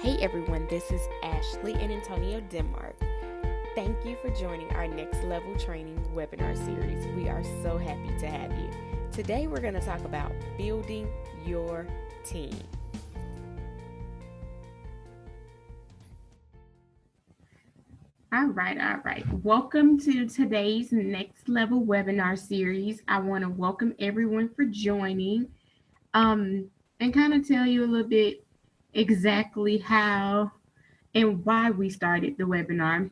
Hey everyone, this is Ashley and Antonio Denmark. Thank you for joining our Next Level Training webinar series. We are so happy to have you. Today we're going to talk about building your team. All right. Welcome to today's Next Level webinar series. I want to welcome everyone for joining and kind of tell you a little bit exactly how and why we started the webinar.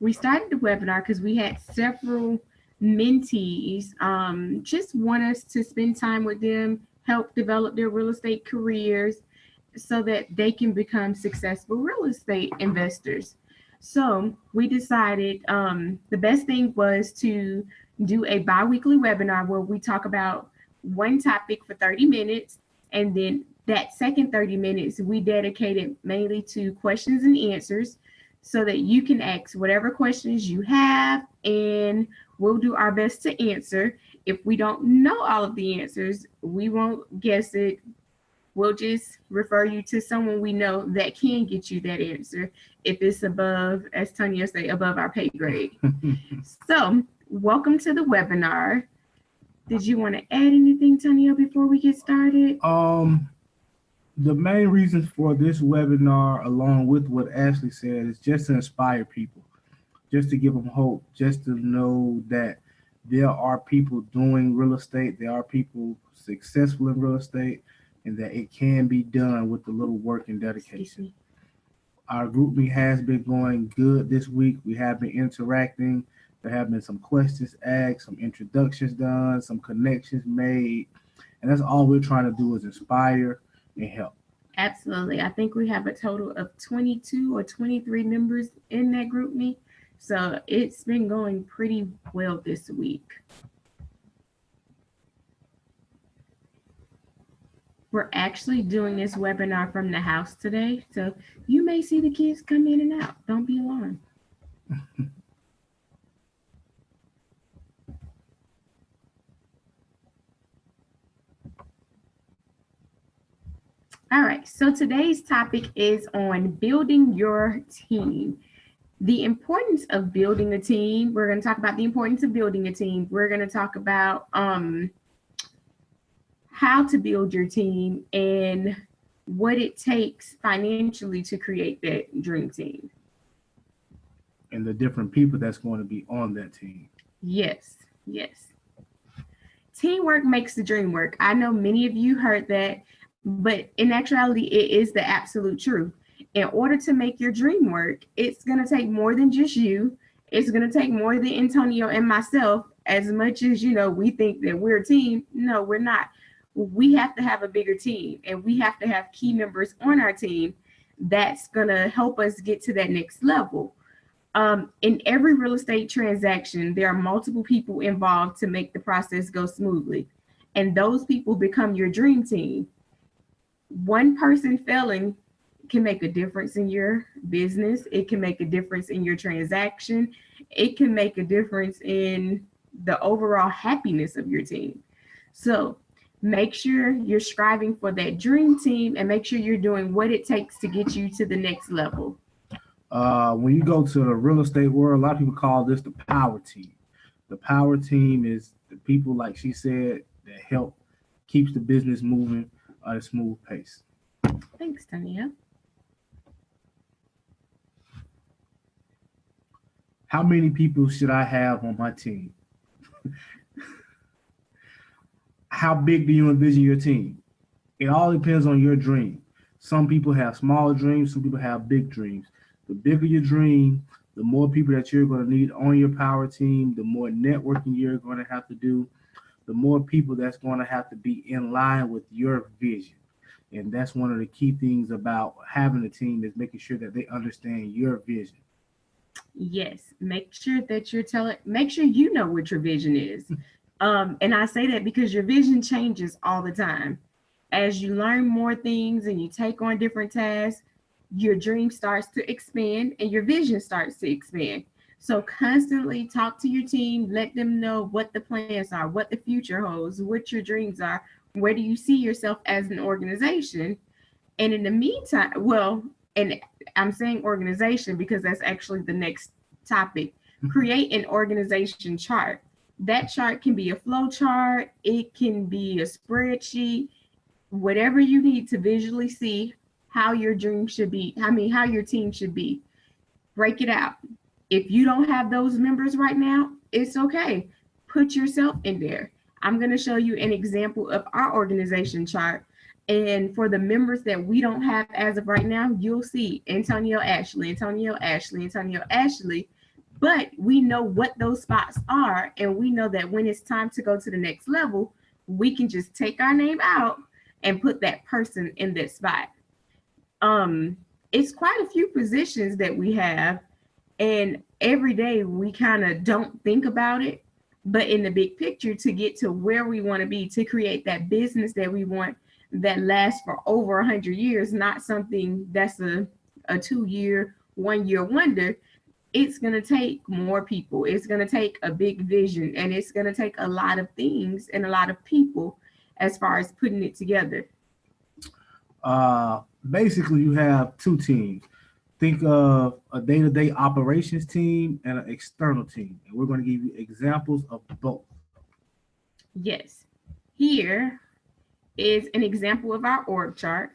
We started the webinar because we had several mentees just want us to spend time with them, help develop their real estate careers so that they can become successful real estate investors. So we decided the best thing was to do a bi-weekly webinar where we talk about one topic for 30 minutes, and then that second 30 minutes we dedicated mainly to questions and answers so that you can ask whatever questions you have, and we'll do our best to answer. If we don't know all of the answers, we won't guess it. We'll just refer you to someone we know that can get you that answer if it's above, as Tanya say, above our pay grade. So, welcome to the webinar. Did you want to add anything, Tanya, before we get started? The main reasons for this webinar, along with what Ashley said, is just to inspire people, just to give them hope, just to know that there are people doing real estate, there are people successful in real estate, and that it can be done with a little work and dedication. Our group meet has been going good this week. We have been interacting. There have been some questions asked, some introductions done, some connections made, and that's all we're trying to do is inspire and help. Absolutely. I think we have a total of 22 or 23 members in that group meet. So it's been going pretty well this week. We're actually doing this webinar from the house today. So you may see the kids come in and out. Don't be alarmed. All right, so today's topic is on building your team. The importance of building a team. We're going to talk about the importance of building a team. We're going to talk about how to build your team and what it takes financially to create that dream team. And the different people that's going to be on that team. Yes. Teamwork makes the dream work. I know many of you heard that, but in actuality, it is the absolute truth. In order to make your dream work, it's going to take more than just you. It's going to take more than Antonio and myself. As much as, we think that we're a team, no, we're not. We have to have a bigger team, and we have to have key members on our team that's going to help us get to that next level. In every real estate transaction, there are multiple people involved to make the process go smoothly, and those people become your dream team. One person failing can make a difference in your business. It can make a difference in your transaction. It can make a difference in the overall happiness of your team. So make sure you're striving for that dream team, and make sure you're doing what it takes to get you to the next level. When you go to the real estate world, a lot of people call this the power team. The power team is the people, like she said, that help keeps the business moving at a smooth pace. Thanks, Tania. How many people should I have on my team? How big do you envision your team? It all depends on your dream. Some people have small dreams, some people have big dreams. The bigger your dream, the more people that you're going to need on your power team, the more networking you're going to have to do, the more people that's going to have to be in line with your vision. And that's one of the key things about having a team is making sure that they understand your vision. Yes, make sure that make sure you know what your vision is. And I say that because your vision changes all the time. As you learn more things and you take on different tasks, your dream starts to expand and your vision starts to expand. So constantly talk to your team, let them know what the plans are, what the future holds, what your dreams are, where do you see yourself as an organization. And in the meantime, well, And I'm saying organization because that's actually the next topic. Create an organization chart. That chart can be a flow chart, it can be a spreadsheet, whatever you need to visually see how your dream should be. How your team should be. Break it out. If you don't have those members right now, it's okay. Put yourself in there. I'm going to show you an example of our organization chart. And for the members that we don't have as of right now, you'll see Antonio Ashley, Antonio Ashley, Antonio Ashley. But we know what those spots are. And we know that when it's time to go to the next level, we can just take our name out and put that person in that spot. It's quite a few positions that we have, and every day we kind of don't think about it, but in the big picture, to get to where we want to be, to create that business that we want that lasts for over 100 years, not something that's a 2-year, 1-year wonder. It's going to take more people, it's going to take a big vision, and it's going to take a lot of things and a lot of people as far as putting it together. Basically, you have two teams. Think of a day-to-day operations team and an external team. And we're going to give you examples of both. Yes. Here is an example of our org chart.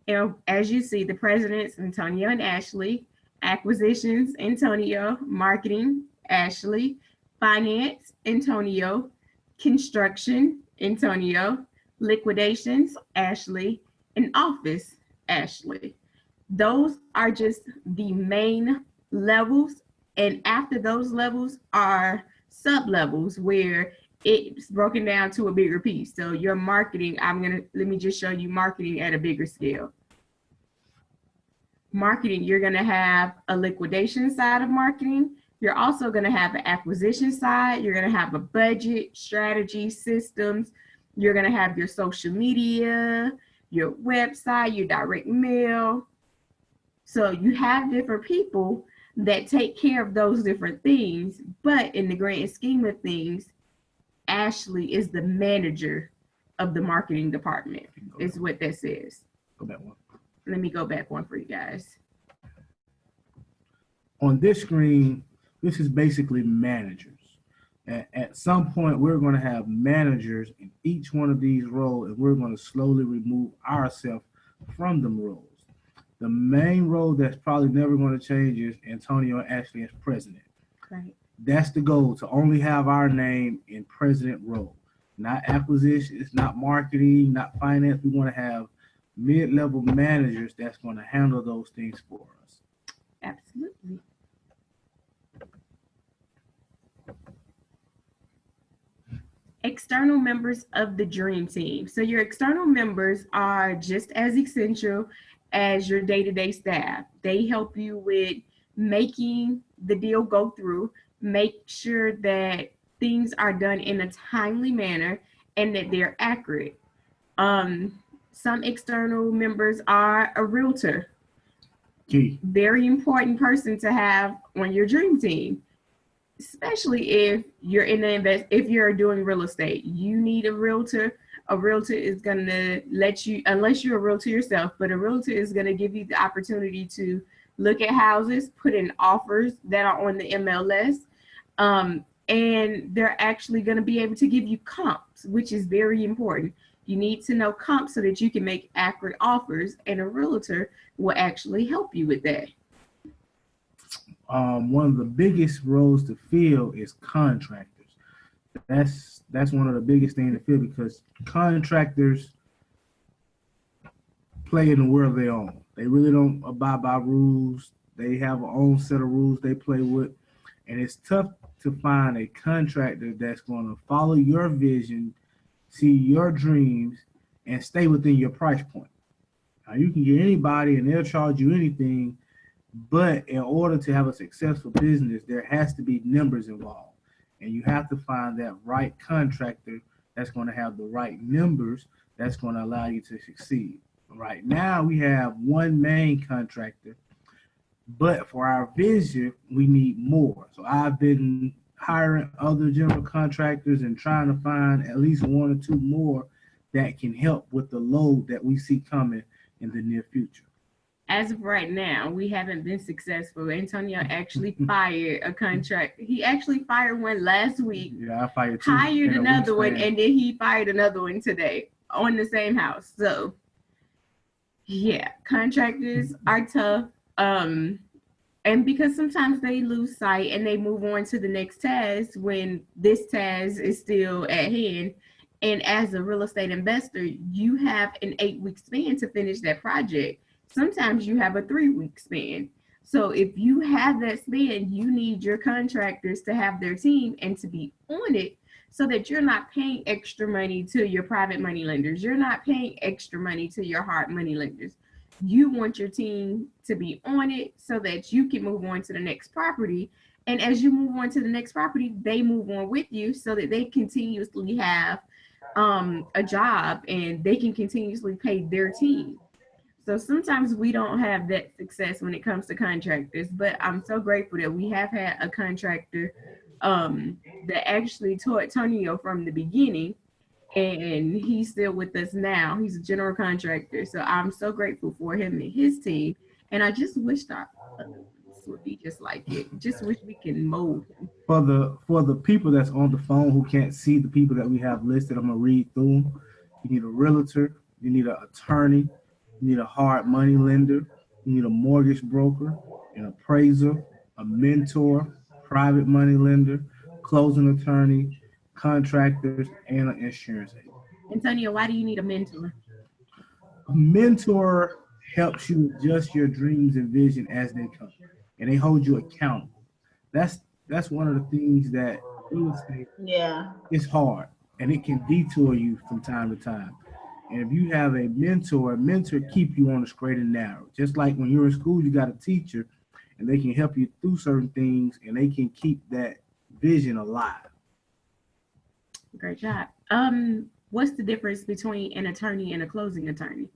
And as you see, the presidents, Antonio and Ashley, acquisitions, Antonio, marketing, Ashley, finance, Antonio, construction, Antonio, liquidations, Ashley, and office, Ashley. Those are just the main levels. And after those levels are sub levels where it's broken down to a bigger piece. So your marketing, let me just show you marketing at a bigger scale. Marketing, you're going to have a liquidation side of marketing. You're also going to have an acquisition side. You're going to have a budget, strategy, systems. You're going to have your social media, your website, your direct mail. So you have different people that take care of those different things. But in the grand scheme of things, Ashley is the manager of the marketing department, is what that says. Go back one. Let me go back one for you guys. On this screen, this is basically managers. At some point, we're going to have managers in each one of these roles, and we're going to slowly remove ourselves from them roles. The main role that's probably never going to change is Antonio and Ashley as president. Right. That's the goal, to only have our name in president role. Not acquisition, it's not marketing, not finance. We want to have mid-level managers that's going to handle those things for us. Absolutely. External members of the dream team. So your external members are just as essential as your day-to-day staff. They help you with making the deal go through, make sure that things are done in a timely manner and that they're accurate. Some external members are a realtor. Key. Very important person to have on your dream team, especially if you're if you're doing real estate. You need a realtor. A realtor is going to let you, unless you're a realtor yourself, but a realtor is going to give you the opportunity to look at houses, put in offers that are on the MLS, and they're actually going to be able to give you comps, which is very important. You need to know comps so that you can make accurate offers, and a realtor will actually help you with that. One of the biggest roles to fill is contractors. That's one of the biggest things to fill, because contractors play in the world they own. They really don't abide by rules. They have their own set of rules they play with, and it's tough to find a contractor that's going to follow your vision, see your dreams, and stay within your price point. Now, you can get anybody and they'll charge you anything, but in order to have a successful business, there has to be numbers involved. And you have to find that right contractor that's going to have the right numbers that's going to allow you to succeed. Right now, we have one main contractor, but for our vision, we need more. So I've been hiring other general contractors and trying to find at least one or two more that can help with the load that we see coming in the near future. as of right now, we haven't been successful. Antonio actually fired a contract. He actually fired one last week. Yeah, I fired two. Hired another one, and then he fired another one today on the same house. So, yeah, contractors are tough. And because sometimes they lose sight and they move on to the next task when this task is still at hand. And as a real estate investor, you have an 8-week span to finish that project. Sometimes you have a 3-week span. So if you have that span, you need your contractors to have their team and to be on it so that you're not paying extra money to your private money lenders. You're not paying extra money to your hard money lenders. You want your team to be on it so that you can move on to the next property. And as you move on to the next property, they move on with you so that they continuously have a job and they can continuously pay their team. So sometimes we don't have that success when it comes to contractors, but I'm so grateful that we have had a contractor that actually taught Tonio from the beginning, and he's still with us now. He's a general contractor, so I'm so grateful for him and his team. And I just wish our would be just like it. Just wish we can mold him. For the people that's on the phone who can't see the people that we have listed, I'm gonna read through them. You need a realtor, you need an attorney, you need a hard money lender, you need a mortgage broker, an appraiser, a mentor, private money lender, closing attorney, contractors, and an insurance agent. Antonio, why do you need a mentor? A mentor helps you adjust your dreams and vision as they come, and they hold you accountable. That's one of the things that real estate is hard, and it can detour you from time to time. And if you have a mentor keep you on the straight and narrow. Just like when you're in school, you got a teacher, and they can help you through certain things, and they can keep that vision alive. Great job. What's the difference between an attorney and a closing attorney?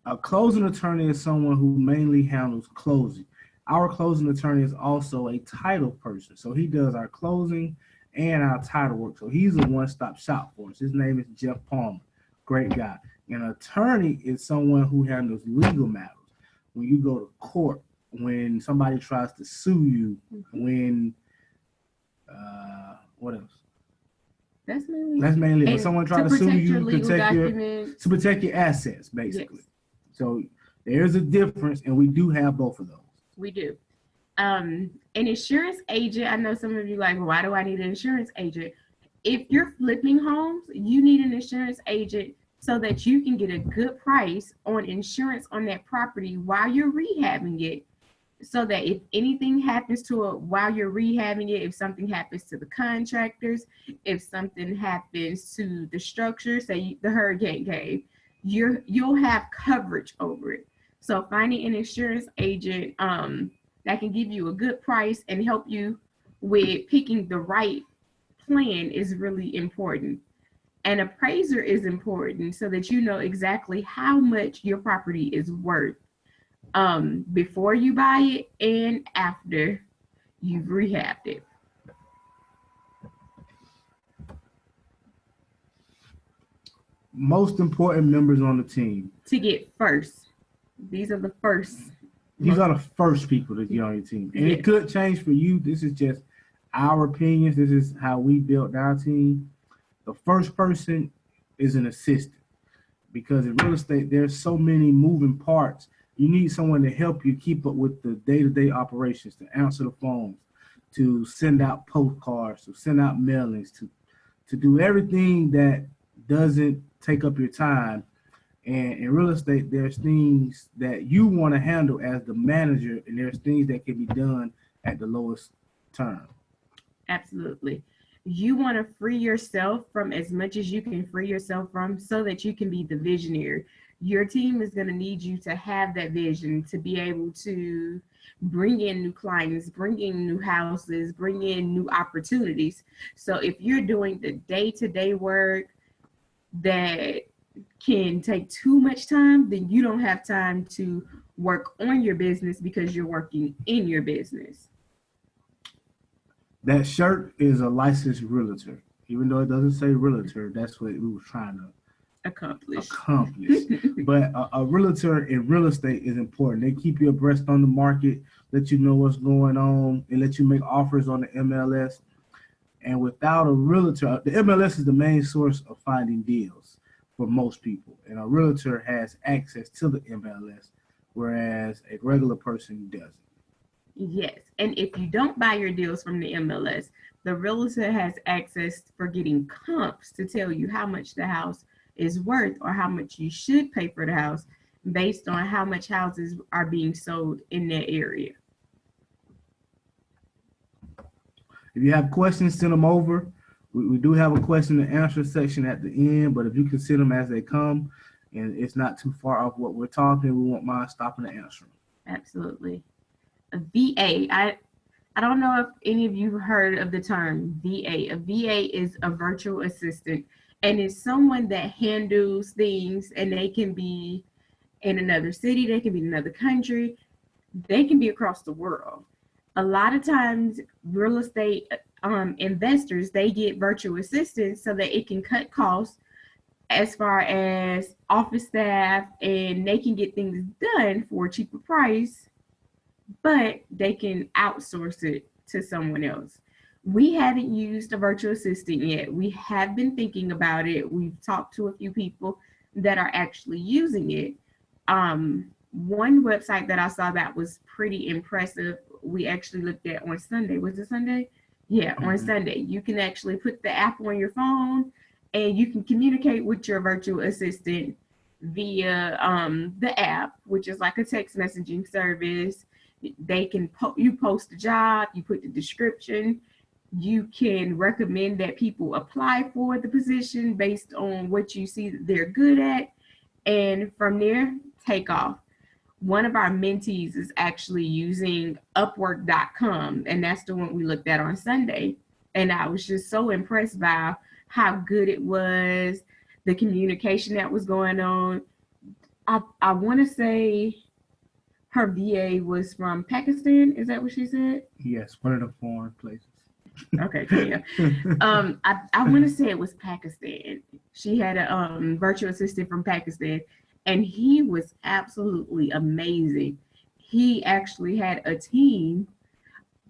A closing attorney is someone who mainly handles closing. Our closing attorney is also a title person. So he does our closing and our title work. So he's a one-stop shop for us. His name is Jeff Palmer. Great guy. An attorney is someone who handles legal matters. When you go to court, when somebody tries to sue you, when, what else? That's mainly when someone tries to sue you, to protect your assets, basically. Yes. So there's a difference, and we do have both of those. We do. An insurance agent, I know some of you like, well, why do I need an insurance agent? If you're flipping homes, you need an insurance agent so that you can get a good price on insurance on that property while you're rehabbing it. So that if anything happens to it while you're rehabbing it, if something happens to the contractors, if something happens to the structure, say the hurricane came, you'll have coverage over it. So finding an insurance agent that can give you a good price and help you with picking the right plan is really important. An appraiser is important so that you know exactly how much your property is worth before you buy it and after you've rehabbed it. Most important members on the team. To get first. These are the first. These are the first people to get on your team. And It could change for you. This is just our opinions. This is how we built our team. The first person is an assistant, because in real estate, there's so many moving parts. You need someone to help you keep up with the day-to-day operations, to answer the phones, to send out postcards, to send out mailings, to do everything that doesn't take up your time. And in real estate, there's things that you want to handle as the manager, and there's things that can be done at the lowest term. Absolutely. You want to free yourself from as much as you can free yourself from so that you can be the visionary. Your team is going to need you to have that vision to be able to bring in new clients, bring in new houses, bring in new opportunities. So if you're doing the day-to-day work that can take too much time, then you don't have time to work on your business because you're working in your business. That shirt is a licensed realtor. Even though it doesn't say realtor, that's what we were trying to Accomplished. But a realtor in real estate is important. They keep you abreast on the market, let you know what's going on, and let you make offers on the MLS. And without a realtor, the MLS is the main source of finding deals for most people. And a realtor has access to the MLS, whereas a regular person doesn't. Yes. And if you don't buy your deals from the MLS, the realtor has access for getting comps to tell you how much the house is worth or how much you should pay for the house based on how much houses are being sold in that area. If you have questions, send them over. We do have a question and answer section at the end, but if you can send them as they come and it's not too far off what we're talking, we won't mind stopping to answer them. Absolutely. A VA. I don't know if any of you have heard of the term VA. A VA is a virtual assistant, and it's someone that handles things, and they can be in another city, they can be in another country, they can be across the world. A lot of times, real estate investors, they get virtual assistants so that it can cut costs as far as office staff, and they can get things done for a cheaper price, but they can outsource it to someone else. We haven't used a virtual assistant yet. We have been thinking about it. We've talked to a few people that are actually using it. One website that I saw that was pretty impressive, we actually looked at on Sunday. Was it Sunday? Yeah, on Sunday. You can actually put the app on your phone and you can communicate with your virtual assistant via the app, which is like a text messaging service. They can you post a job, you put the description, you can recommend that people apply for the position based on what you see that they're good at, and from there, take off. One of our mentees is actually using Upwork.com, and that's the one we looked at on Sunday. And I was just so impressed by how good it was, the communication that was going on. I want to say her VA was from Pakistan. Is that what she said? Yes, one of the foreign places. Okay, yeah. I want to say it was Pakistan. She had a virtual assistant from Pakistan, and he was absolutely amazing. He actually had a team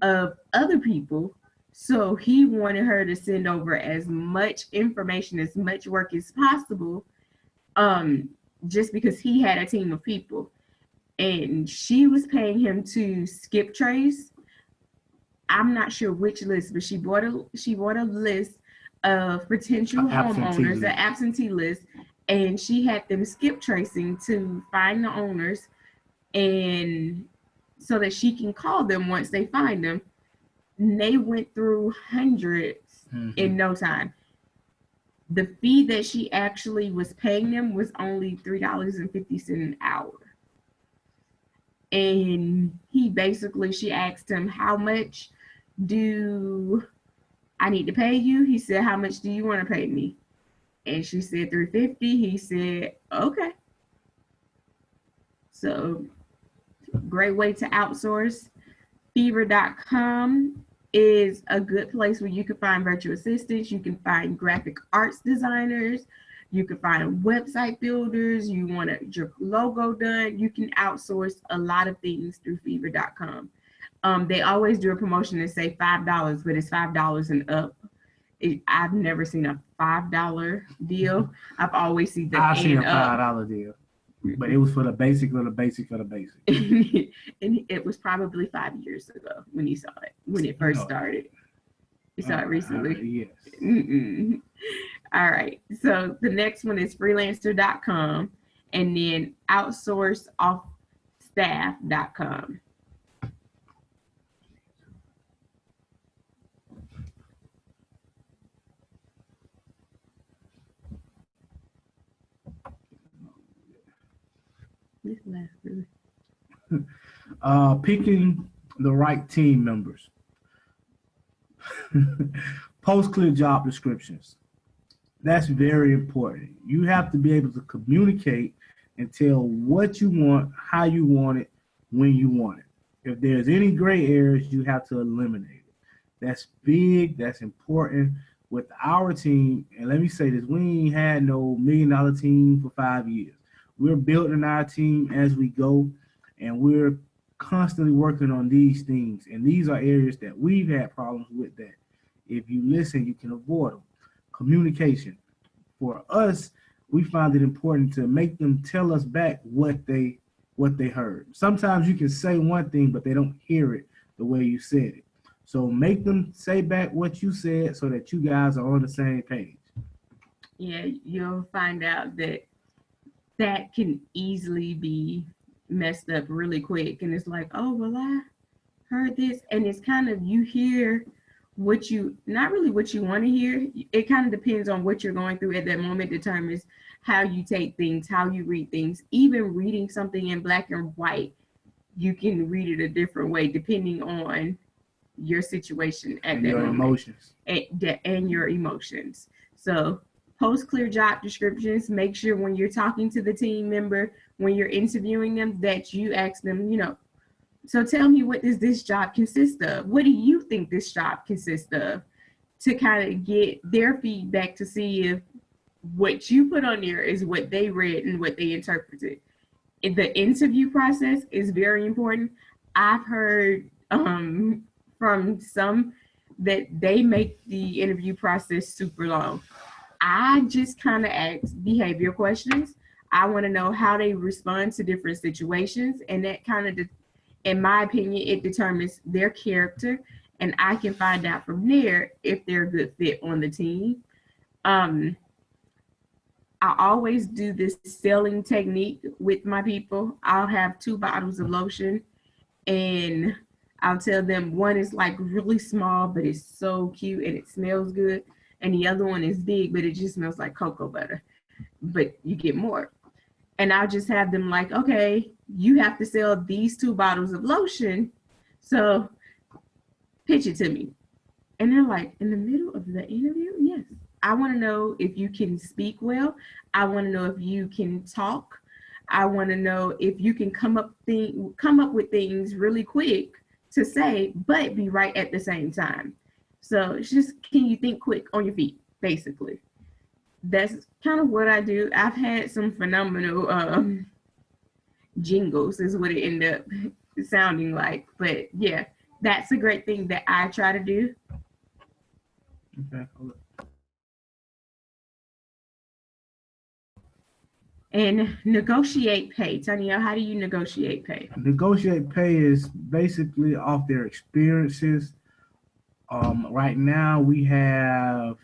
of other people, so he wanted her to send over as much information, as much work as possible, just because he had a team of people. And she was paying him to skip trace. I'm not sure which list, but she bought a list of potential homeowners, an absentee list, and she had them skip tracing to find the owners, and so that she can call them once they find them. And they went through hundreds in no time. The fee that she actually was paying them was only $3.50 an hour. And she asked him, how much do I need to pay you? He said, how much do you want to pay me? And she said $3.50. He said, okay. So great way to outsource. Fiverr.com is a good place where you can find virtual assistants. You can find graphic arts designers. You can find website builders. You want your logo done. You can outsource a lot of things through Fiverr.com. They always do a promotion and say $5, but it's $5 and up. I've never seen a $5 deal. I've always seen the I've seen a $5 deal, but it was for the basic of the basic of the basic. And it was probably 5 years ago when you saw it, when it first started. You saw it recently? Yes. Mm-mm. All right. So the next one is Freelancer.com, and then OutsourceOffStaff.com. Picking the right team members. Post clear job descriptions. That's very important. You have to be able to communicate and tell what you want, how you want it, when you want it. If there's any gray areas, you have to eliminate it. That's big. That's important. with our team, and let me say this, we ain't had no $1 million team for 5 years. We're building our team as we go, and we're constantly working on these things. And these are areas that we've had problems with that if you listen, you can avoid them. Communication. For us, we find it important to make them tell us back what they heard. Sometimes you can say one thing, but they don't hear it the way you said it. So make them say back what you said so that you guys are on the same page. Yeah, you'll find out that that can easily be messed up really quick. And it's like, oh, well, I heard this. And it's kind of, you hear what you, not really what you want to hear. It kind of depends on what you're going through at that moment, determines how you take things, how you read things. Even reading something in black and white, you can read it a different way depending on your situation at And that your moment. emotions. And your emotions. So post clear job descriptions. Make sure when you're talking to the team member, when you're interviewing them, that you ask them, so tell me, what does this job consist of? What do you think this job consists of? To kind of get their feedback to see if what you put on there is what they read and what they interpreted. The interview process is very important. I've heard from some that they make the interview process super long. I just kind of ask behavior questions. I want to know how they respond to different situations, and that kind of, in my opinion, it determines their character, and I can find out from there if they're a good fit on the team. I always do this selling technique with my people. I'll have 2 bottles of lotion, and I'll tell them one is like really small, but it's so cute and it smells good. And the other one is big, but it just smells like cocoa butter, but you get more. And I'll just have them like, okay, you have to sell these 2 bottles of lotion. So pitch it to me. And they're like, in the middle of the interview? Yes. I want to know if you can speak well. I want to know if you can talk. I want to know if you can come up with things really quick to say, but be right at the same time. So it's just, can you think quick on your feet, basically. That's kind of what I do. I've had some phenomenal jingles is what it ended up sounding like. But yeah, that's a great thing that I try to do. Okay. And negotiate pay. Tanya, how do you negotiate pay? Negotiate pay is basically off their experiences. Right now we have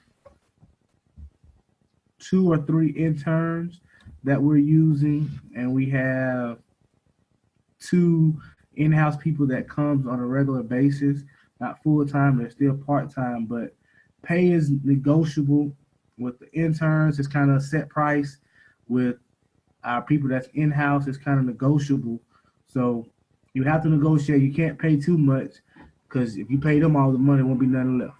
2 or 3 interns that we're using, and we have 2 in-house people that comes on a regular basis, not full-time, they're still part-time, but pay is negotiable. With the interns, it's kind of a set price. With our people that's in-house, it's kind of negotiable. So you have to negotiate. You can't pay too much, because if you pay them all the money, won't be nothing left.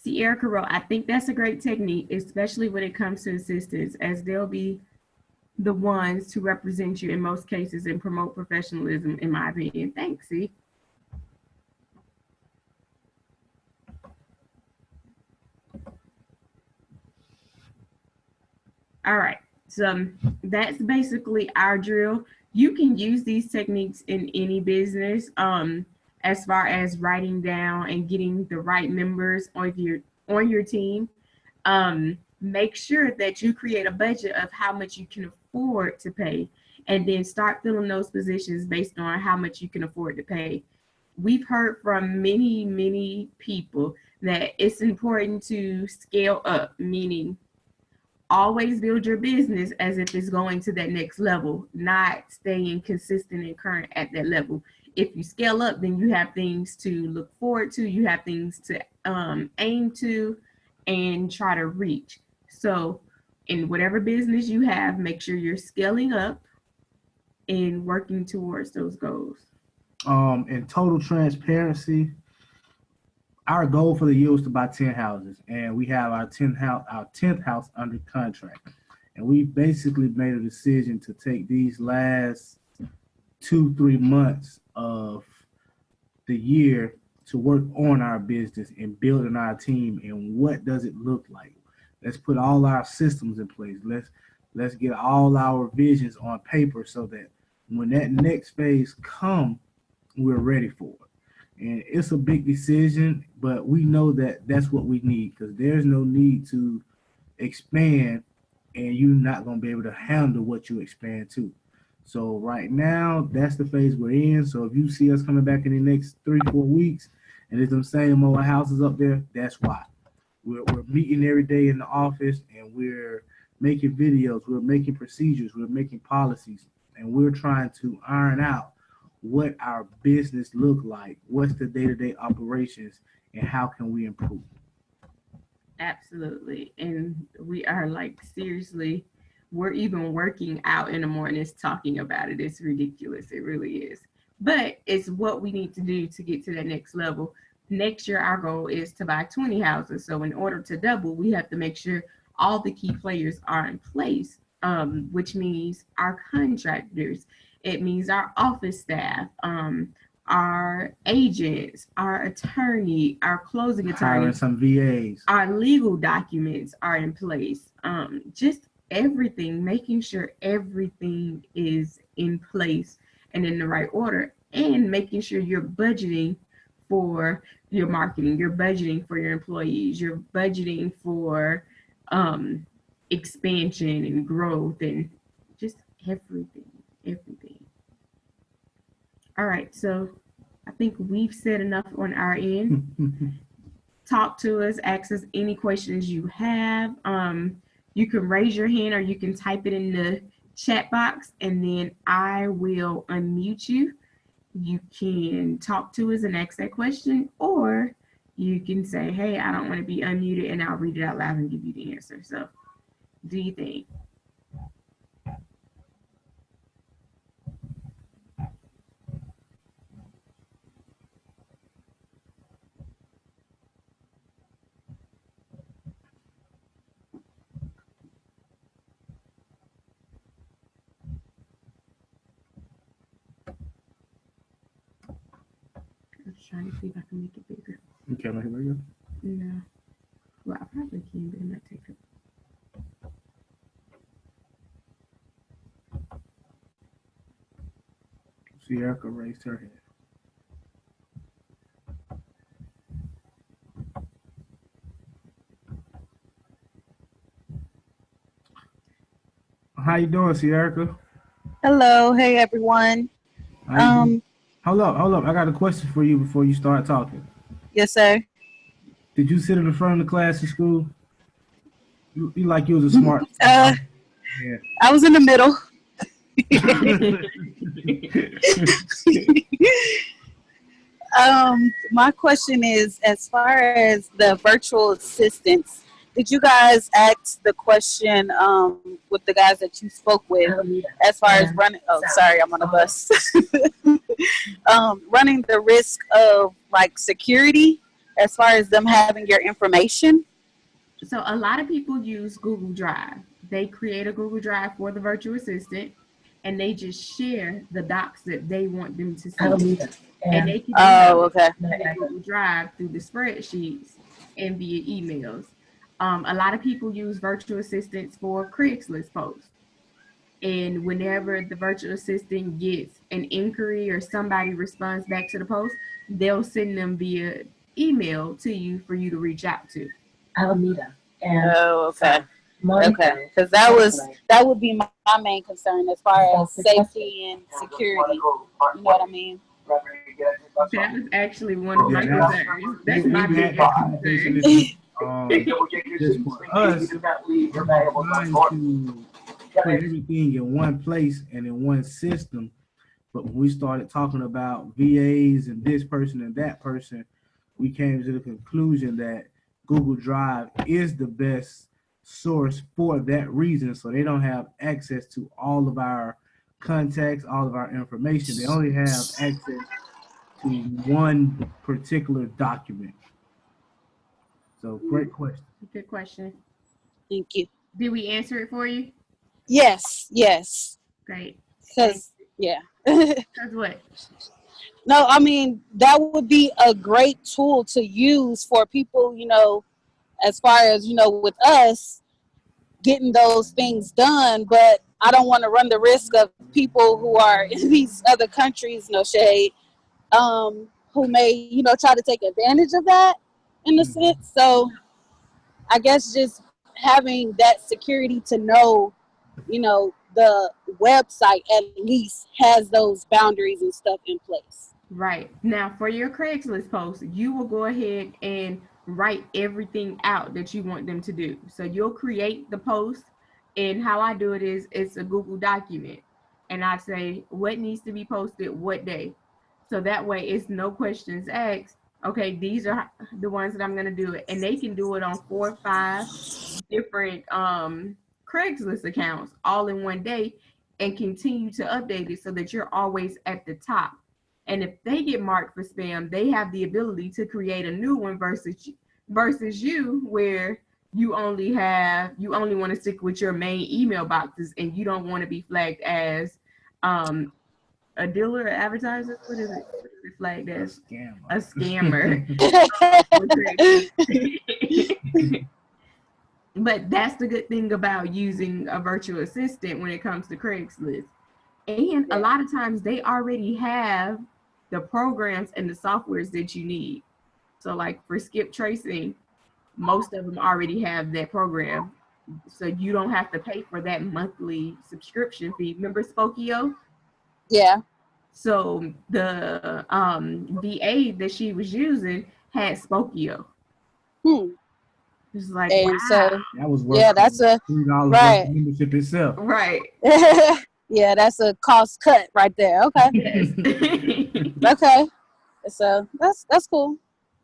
Sierra Carroll, I think that's a great technique, especially when it comes to assistants, as they'll be the ones to represent you in most cases and promote professionalism, in my opinion. Thanks, see. All right, so that's basically our drill. You can use these techniques in any business, as far as writing down and getting the right members on your team. Make sure that you create a budget of how much you can afford to pay, and then start filling those positions based on how much you can afford to pay. We've heard from many people that it's important to scale up, meaning always build your business as if it's going to that next level, not staying consistent and current at that level. If you scale up, then you have things to look forward to, you have things to aim to and try to reach. So in whatever business you have, make sure you're scaling up and working towards those goals. In total transparency, our goal for the year was to buy 10 houses, and we have our 10th house under contract. And we basically made a decision to take these last 2-3 months of the year to work on our business and building our team, and what does it look like. Let's put all our systems in place. Let's get all our visions on paper so that when that next phase come, we're ready for it. And it's a big decision, but we know that that's what we need, because there's no need to expand and you're not going to be able to handle what you expand to. So right now, that's the phase we're in. So if you see us coming back in the next 3-4 weeks and there's them same old houses up there, that's why. We're meeting every day in the office, and we're making videos, we're making procedures, we're making policies, and we're trying to iron out what our business look like, what's the day-to-day operations, and how can we improve. Absolutely. And we are like, seriously, we're even working out in the mornings talking about it. It's ridiculous. It really is. But it's what we need to do to get to that next level. Next year, our goal is to buy 20 houses. So in order to double, we have to make sure all the key players are in place, which means our contractors. It means our office staff, our agents, our attorney, our closing attorney, Hiring some VAs. our legal documents are in place. Just everything, making sure everything is in place and in the right order, and making sure you're budgeting for your marketing, you're budgeting for your employees, you're budgeting for expansion and growth, and just everything. All right, so I think we've said enough on our end. Talk to us, ask us any questions you have. You can raise your hand or you can type it in the chat box, and then I will unmute you. You can talk to us and ask that question, or you can say, hey, I don't want to be unmuted, and I'll read it out loud and give you the answer. So, do you think? I'm trying to see if I can make it bigger. Okay, make it bigger. No. Well, I probably can, but it might take it. Sierra raised her hand. How you doing, Sierra? Hello, hey everyone. Hold up. I got a question for you before you start talking. Yes, sir. Did you sit in the front of the class in school? You like you was a smart. Yeah. I was in the middle. My question is, as far as the virtual assistants, did you guys ask the question with the guys that you spoke with as far as running? Oh, sorry, I'm on a bus. Running the risk of like security as far as them having your information? So a lot of people use Google Drive. They create a Google Drive for the virtual assistant, and they just share the docs that they want them to see. And they can do Google Drive through the spreadsheets and via emails. A lot of people use virtual assistants for Craigslist posts. And whenever the virtual assistant gets an inquiry or somebody responds back to the post, they'll send them via email to you for you to reach out to. Alameda. Oh, okay. Okay, because that would be my main concern as far as safety and security. You know what I mean? That was actually one of my concerns. That's my biggest concern. Just for us, trying to put everything in one place and in one system. But when we started talking about VAs and this person and that person, we came to the conclusion that Google Drive is the best source for that reason. So they don't have access to all of our contacts, all of our information. They only have access to one particular document. So great question. Good question. Thank you. Did we answer it for you? Yes. Great. Because, yeah. Because what? No, I mean, that would be a great tool to use for people, as far as, with us getting those things done. But I don't want to run the risk of people who are in these other countries, no shade, who may, try to take advantage of that in a Mhm. sense. So I guess just having that security to know, the website at least has those boundaries and stuff in place. Right. Now, for your Craigslist post, you will go ahead and write everything out that you want them to do. So you'll create the post, and how I do it is it's a Google document. And I say what needs to be posted what day. So that way it's no questions asked. Okay, these are the ones that I'm going to do it. And they can do it on 4 or 5 different Craigslist accounts all in one day and continue to update it so that you're always at the top. And if they get marked for spam, they have the ability to create a new one versus you, where you only want to stick with your main email boxes and you don't want to be flagged as a dealer or advertiser. What is it? What is it flagged A as? scammer. A scammer. But that's the good thing about using a virtual assistant when it comes to Craigslist. And a lot of times they already have the programs and the softwares that you need. So like for skip tracing, most of them already have that program. So you don't have to pay for that monthly subscription fee. Remember Spokio? Yeah. So the VA that she was using had Spokio. Hmm. It's like, And wow. so, That was worth yeah, that's a $3 worth right. of membership itself. Right. Yeah, that's a cost cut right there. Okay. Yes. Okay. So that's cool.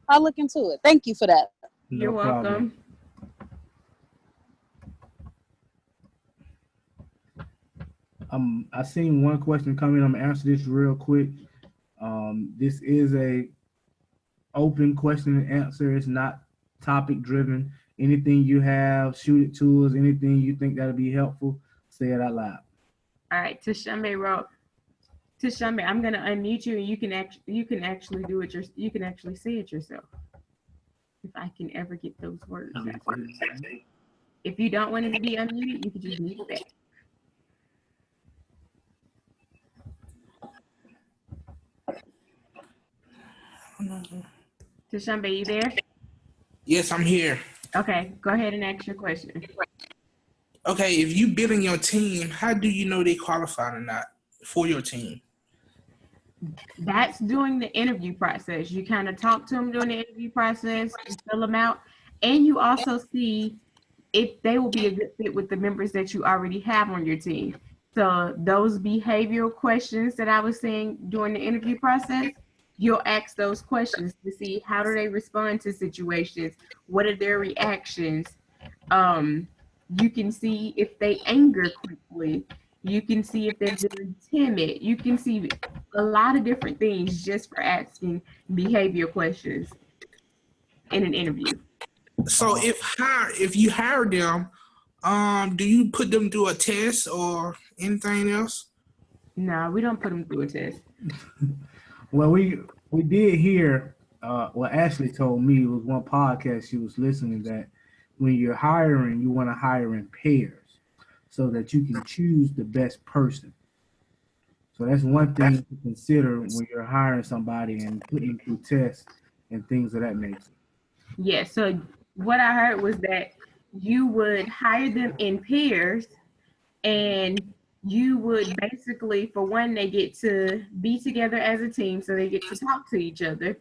I'll look into it. Thank you for that. You're No problem. welcome. I seen one question come in. I'm gonna answer this real quick. This is a open question and answer. It's not topic driven. Anything you have, shoot it to us. Anything you think that'll be helpful, say it out loud. All right, Tashambe wrote. Tashambe, I'm gonna unmute you, and you can actually do it. You can actually say it yourself. If I can ever get those words out. If you don't want it to be unmuted, you can just mute that. Tashambe, you there? Yes, I'm here. Okay, go ahead and ask your question. Okay, if you building your team, how do you know they qualified or not for your team? That's during the interview process. You kind of talk to them during the interview process, you fill them out, and you also see if they will be a good fit with the members that you already have on your team. So those behavioral questions that I was saying during the interview process, you'll ask those questions to see how do they respond to situations, what are their reactions. You can see if they anger quickly. You can see if they're very timid. You can see a lot of different things just for asking behavior questions in an interview. So if you hire them, do you put them through a test or anything else? No, we don't put them through a test. Well, we did hear. What Ashley told me was one podcast she was listening that when you're hiring, you want to hire in pairs so that you can choose the best person. So that's one thing to consider when you're hiring somebody and putting them through tests and things of that nature. Yeah, so what I heard was that you would hire them in pairs, and you would basically, for one, they get to be together as a team, so they get to talk to each other.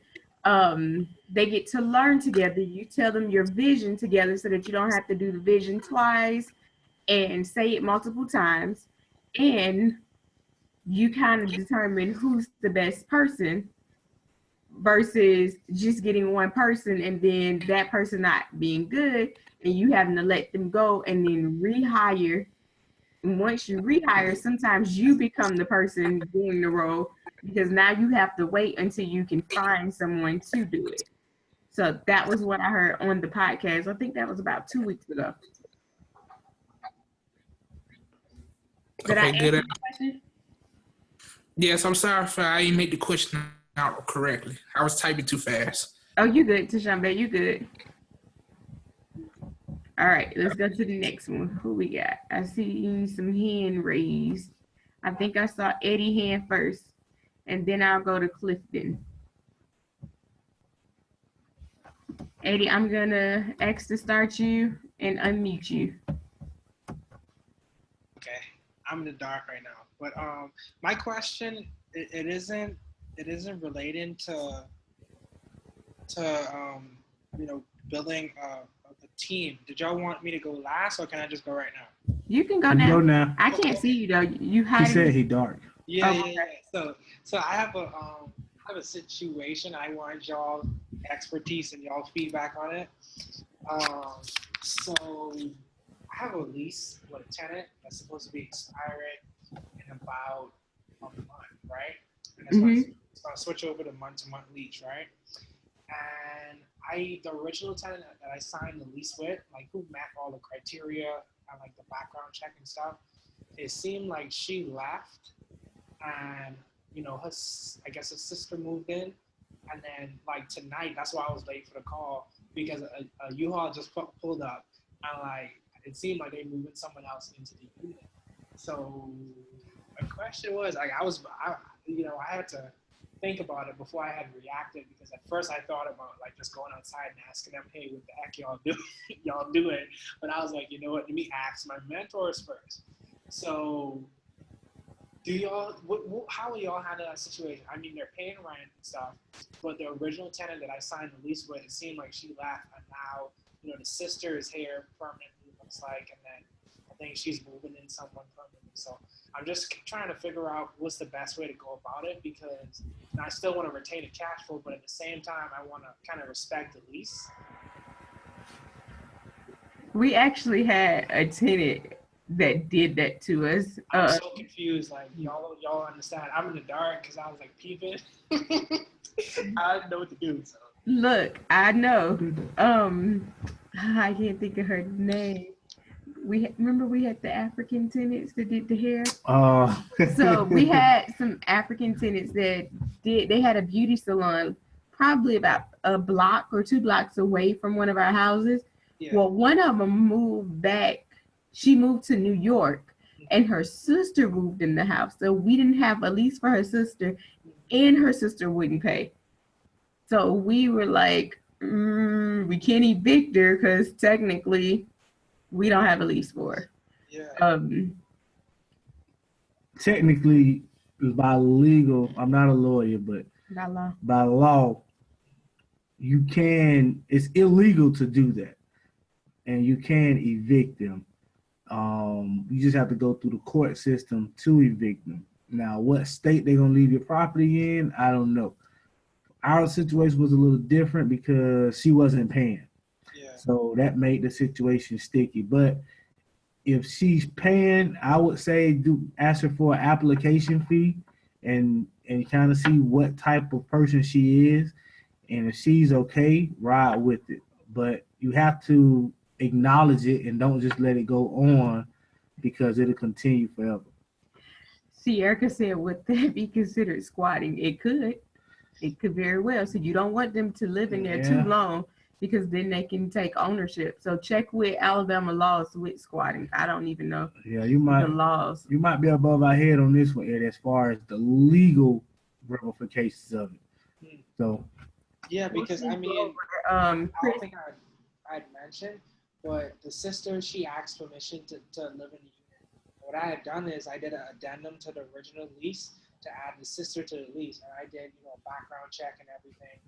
They get to learn together. You tell them your vision together so that you don't have to do the vision twice and say it multiple times. And you kind of determine who's the best person versus just getting one person and then that person not being good and you having to let them go and then rehire. And once you rehire, sometimes you become the person doing the role because now you have to wait until you can find someone to do it. So that was what I heard on the podcast. I think that was about 2 weeks ago. Did I Okay, answer good. the question? Yes, I'm sorry if I didn't make the question out correctly. I was typing too fast. Oh, you good, Tashambe, you good. All right, let's go to the next one. Who we got? I see some hand raised. I think I saw Eddie hand first, and then I'll go to Clifton. Eddie, I'm gonna ask to start you and unmute you. Okay, I'm in the dark right now, but my question it isn't relating to building a team. Did y'all want me to go last, or can I just go right now? You can go You now. go now. I can't see you though. You He hiding. said he dark. Yeah, Okay. yeah. So I have a situation. I want y'all expertise and y'all feedback on it. So I have a lease with a tenant that's supposed to be expiring in about a month, right? And it's gonna switch over to month-to-month lease, right? And the original tenant that I signed the lease with, like who met all the criteria and like the background check and stuff, it seemed like she left, and I guess her sister moved in, and then like tonight, that's why I was late for the call, because a U-Haul just pulled up, and like it seemed like they moving someone else into the unit. So my question was, like, I had to think about it before I had reacted, because at first I thought about like just going outside and asking them, hey, what the heck y'all doing? But I was like, you know what, let me ask my mentors first. So do y'all, how will y'all handle that situation? I mean, they're paying rent and stuff, but the original tenant that I signed the lease with, it seemed like she left, and now, the sister is here permanently, looks like, and then I think she's moving in someone permanently. So I'm just trying to figure out what's the best way to go about it, because I still want to retain a cash flow, but at the same time, I want to kind of respect the lease. We actually had a tenant that did that to us. I'm so confused. Like y'all understand? I'm in the dark because I was like peeping. I didn't know what to do. So. Look, I know. I can't think of her name. Remember we had the African tenants that did the hair. So we had some African tenants that they had a beauty salon probably about a block or 2 blocks away from one of our houses. Yeah. Well, one of them moved back. She moved to New York, and her sister moved in the house. So we didn't have a lease for her sister, and her sister wouldn't pay. So we were like, we can't evict her because technically we don't have a lease for her. Yeah. Technically, by legal, I'm not a lawyer, but by law, it's illegal to do that. And you can evict them. You just have to go through the court system to evict them. Now, what state they're going to leave your property in, I don't know. Our situation was a little different because she wasn't paying. Yeah. So that made the situation sticky. But if she's paying, I would say ask her for an application fee and kind of see what type of person she is. And if she's okay, ride with it. But you have to acknowledge it and don't just let it go on, because it'll continue forever. See, Erica said, would that be considered squatting? It could very well. So you don't want them to live in there too long, because then they can take ownership. So check with Alabama laws with squatting. I don't even know. Yeah, the laws. You might be above our head on this one, Ed, as far as the legal ramifications of it. So yeah, because I mean, I don't think I'd mentioned, but the sister, she asked permission to live in the unit. What I had done is I did an addendum to the original lease to add the sister to the lease, and I did, a background check and everything.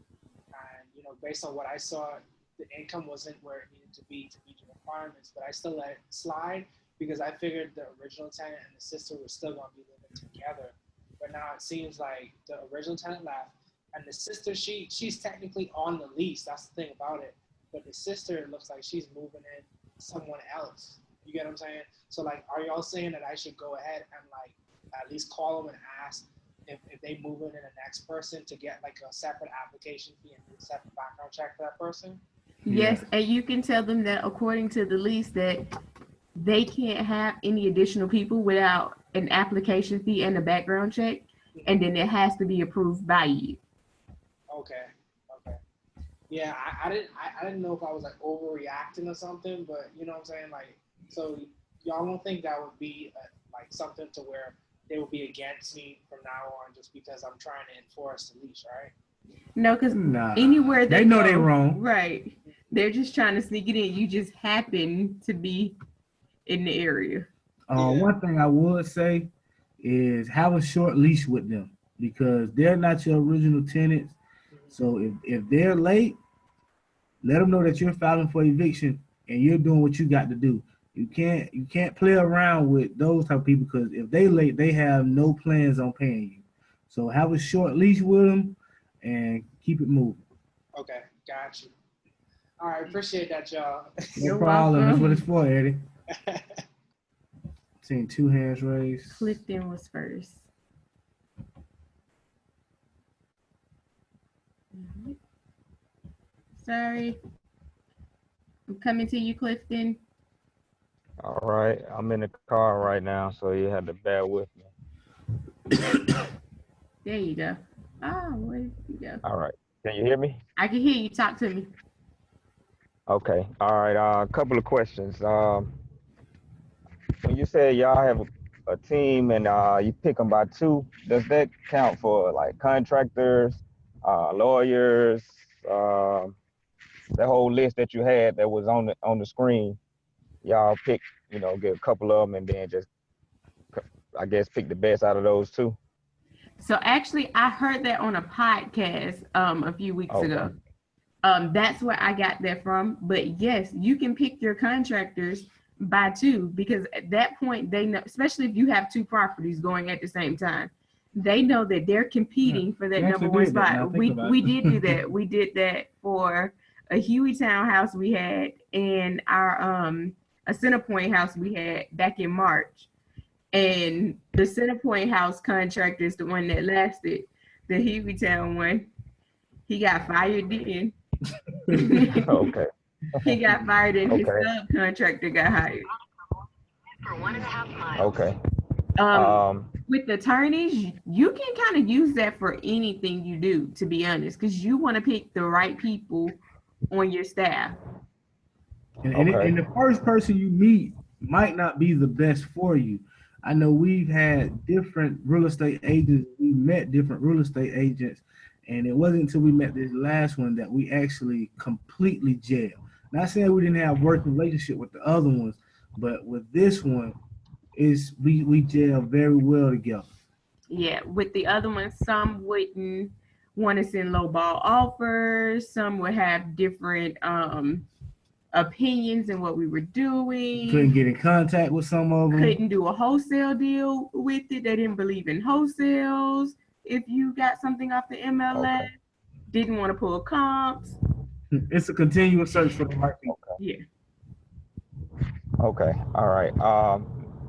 And based on what I saw, the income wasn't where it needed to be the requirements, but I still let it slide because I figured the original tenant and the sister were still going to be living together. But now it seems like the original tenant left, and the sister, she's technically on the lease. That's the thing about it. But the sister, it looks like she's moving in someone else. You get what I'm saying? So, like, are y'all saying that I should go ahead and, like, at least call them and ask if they move in the next person to get, like, a separate application fee and a separate background check for that person? Yes, and you can tell them that according to the lease that they can't have any additional people without an application fee and a background check, and then it has to be approved by you. Okay. Okay. Yeah, I didn't know if I was like overreacting or something, but you know what I'm saying? Like, so y'all don't think that would be like something to where they would be against me from now on just because I'm trying to enforce the leash, right? No, because Nah, anywhere they know go, they wrong. right? They're just trying to sneak it in. You just happen to be in the area. Yeah. One thing I would say is have a short leash with them because they're not your original tenants. So if they're late, let them know that you're filing for eviction and you're doing what you got to do. You can't play around with those type of people because if they late, they have no plans on paying you. So have a short leash with them and keep it moving. Okay, got you. All right, appreciate that, y'all. No You're problem. That's welcome. what it's for, Eddie. Seeing 2 hands raised. Clifton was first. Sorry. I'm coming to you, Clifton. All right, I'm in the car right now, so you had to bear with me. There you go. Oh, where did you go? All right, can you hear me? I can hear you. Talk to me. Okay. All right. A couple of questions. When you say y'all have a team and you pick them by two, does that count for like contractors, lawyers, the whole list that you had that was on the screen? Y'all pick, get a couple of them and then just, I guess, pick the best out of those two. So actually, I heard that on a podcast a few weeks ago. That's where I got that from. But yes, you can pick your contractors by two because at that point they know, especially if you have two properties going at the same time, they know that they're competing for that number one spot. We did do that. We did that for a Huey townhouse we had and our a Centerpoint house we had back in March. And the Centerpoint house contractor is the one that lasted. The Huey town one, he got fired then. Okay. He got fired and his subcontractor got hired. For 1.5 miles. Okay. With attorneys, you can kind of use that for anything you do, to be honest, because you want to pick the right people on your staff. And the first person you meet might not be the best for you. I know we've had different real estate agents. We met different real estate agents, and it wasn't until we met this last one that we actually completely gelled. Not saying we didn't have working relationship with the other ones, but with this one, we gel very well together. Yeah, with the other ones, some wouldn't want to send lowball offers. Some would have different opinions in what we were doing. Couldn't get in contact with some of them. Couldn't do a wholesale deal with it. They didn't believe in wholesales. If you got something off the MLS, didn't want to pull comps. It's a continuous search for the right people. Yeah. Okay. All right.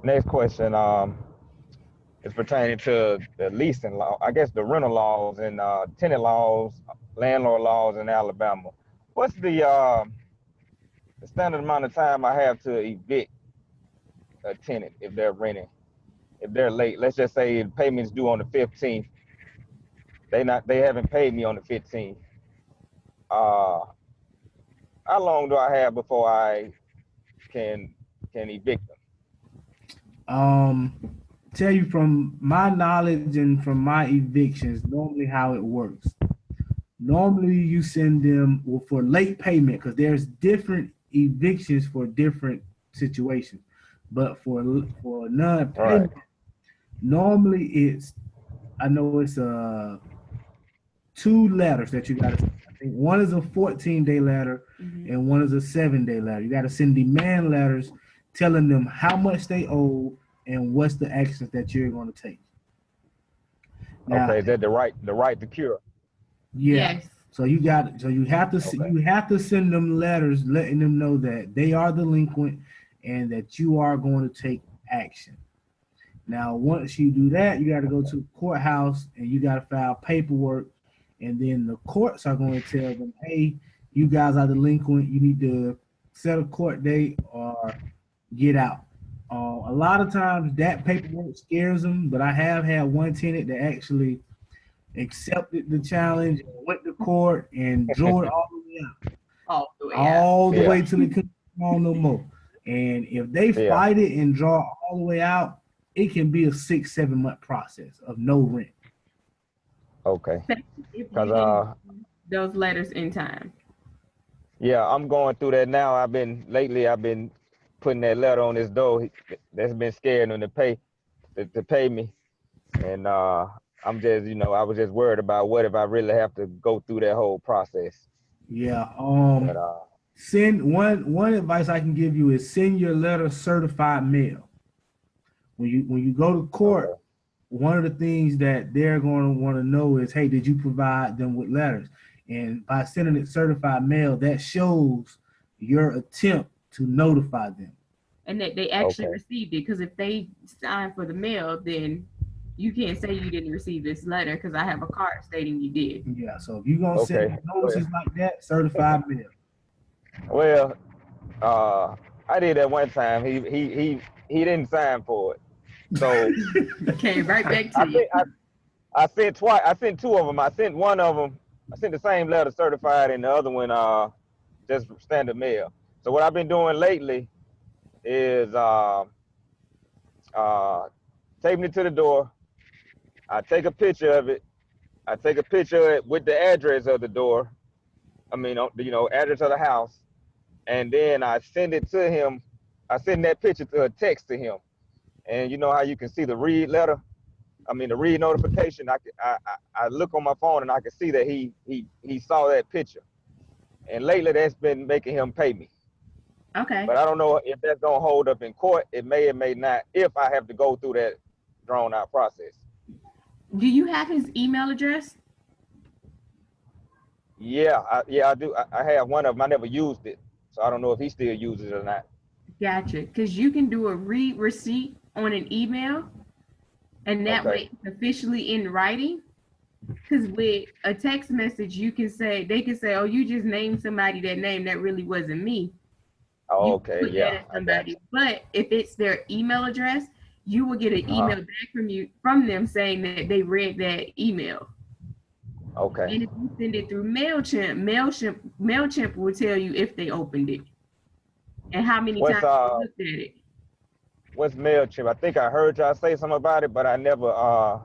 Next question is pertaining to the leasing law. I guess the rental laws and tenant laws, landlord laws in Alabama. What's the standard amount of time I have to evict a tenant if they're renting? If they're late, let's just say the payment's due on the 15th. They haven't paid me on the 15th. How long do I have before I can evict them? Tell you from my knowledge and from my evictions, normally how it works. Normally you send them for late payment because there's different evictions for different situations. But for non-payment, normally it's 2 letters that you got to send. I think one is a 14-day letter and one is a 7-day letter. You got to send demand letters telling them how much they owe and what's the actions that you're going to take. Now, is that the right to cure? Yeah. Yes. So you have to send them letters letting them know that they are delinquent and that you are going to take action. Now, once you do that, you got to go to the courthouse and you got to file paperwork, and then the courts are going to tell them, hey, you guys are delinquent. You need to set a court date or get out. A lot of times that paperwork scares them, but I have had one tenant that actually accepted the challenge, and went to court and drew it all the way out, All the way out. all the Yeah. way till they couldn't come on no more. And if they Yeah. fight it and draw all the way out, it can be a 6-7 month process of no rent. Okay. If you Cause didn't do those letters in time. yeah, I'm going through that now. I've been putting that letter on his door. That's been scaring him to pay me, and I'm just, I was just worried about what if I really have to go through that whole process. Yeah. But Send one advice I can give you is send your letter certified mail. When you go to court, okay. one of the things that they're going to want to know is, hey, did you provide them with letters? And by sending it certified mail, that shows your attempt to notify them. And that they actually Okay. received it. Because if they signed for the mail, then you can't say you didn't receive this letter because I have a card stating you did. Yeah. So if you're gonna Okay. send notices like that, certified mail. Well, I did that one time. He didn't sign for it, so Came right back to I you. think I sent twice. I sent two of them. I sent one of them. I sent the same letter certified, and the other one just standard mail. So what I've been doing lately is taping it to the door. I take a picture of it. I take a picture of it with the address of the door. I mean, address of the house, and then I send it to him. I send that picture to a text to him, and you know how you can see the read letter. I mean, the read notification. I look on my phone and I can see that he saw that picture, and lately that's been making him pay me. Okay. But I don't know if that's gonna hold up in court. It may or may not. If I have to go through that drawn out process. Do you have his email address? Yeah, I do. I have one of them. I never used it, so I don't know if he still uses it or not. Gotcha. Because you can do a read receipt on an email, and that way it's officially in writing. Because with a text message, they can say, "Oh, you just named somebody that name that really wasn't me." Oh, You okay, put yeah. that as somebody. But if it's their email address, you will get an email back from them saying that they read that email. Okay. And if you send it through MailChimp will tell you if they opened it and how many times they looked at it. What's MailChimp? I think I heard y'all say something about it, but I never.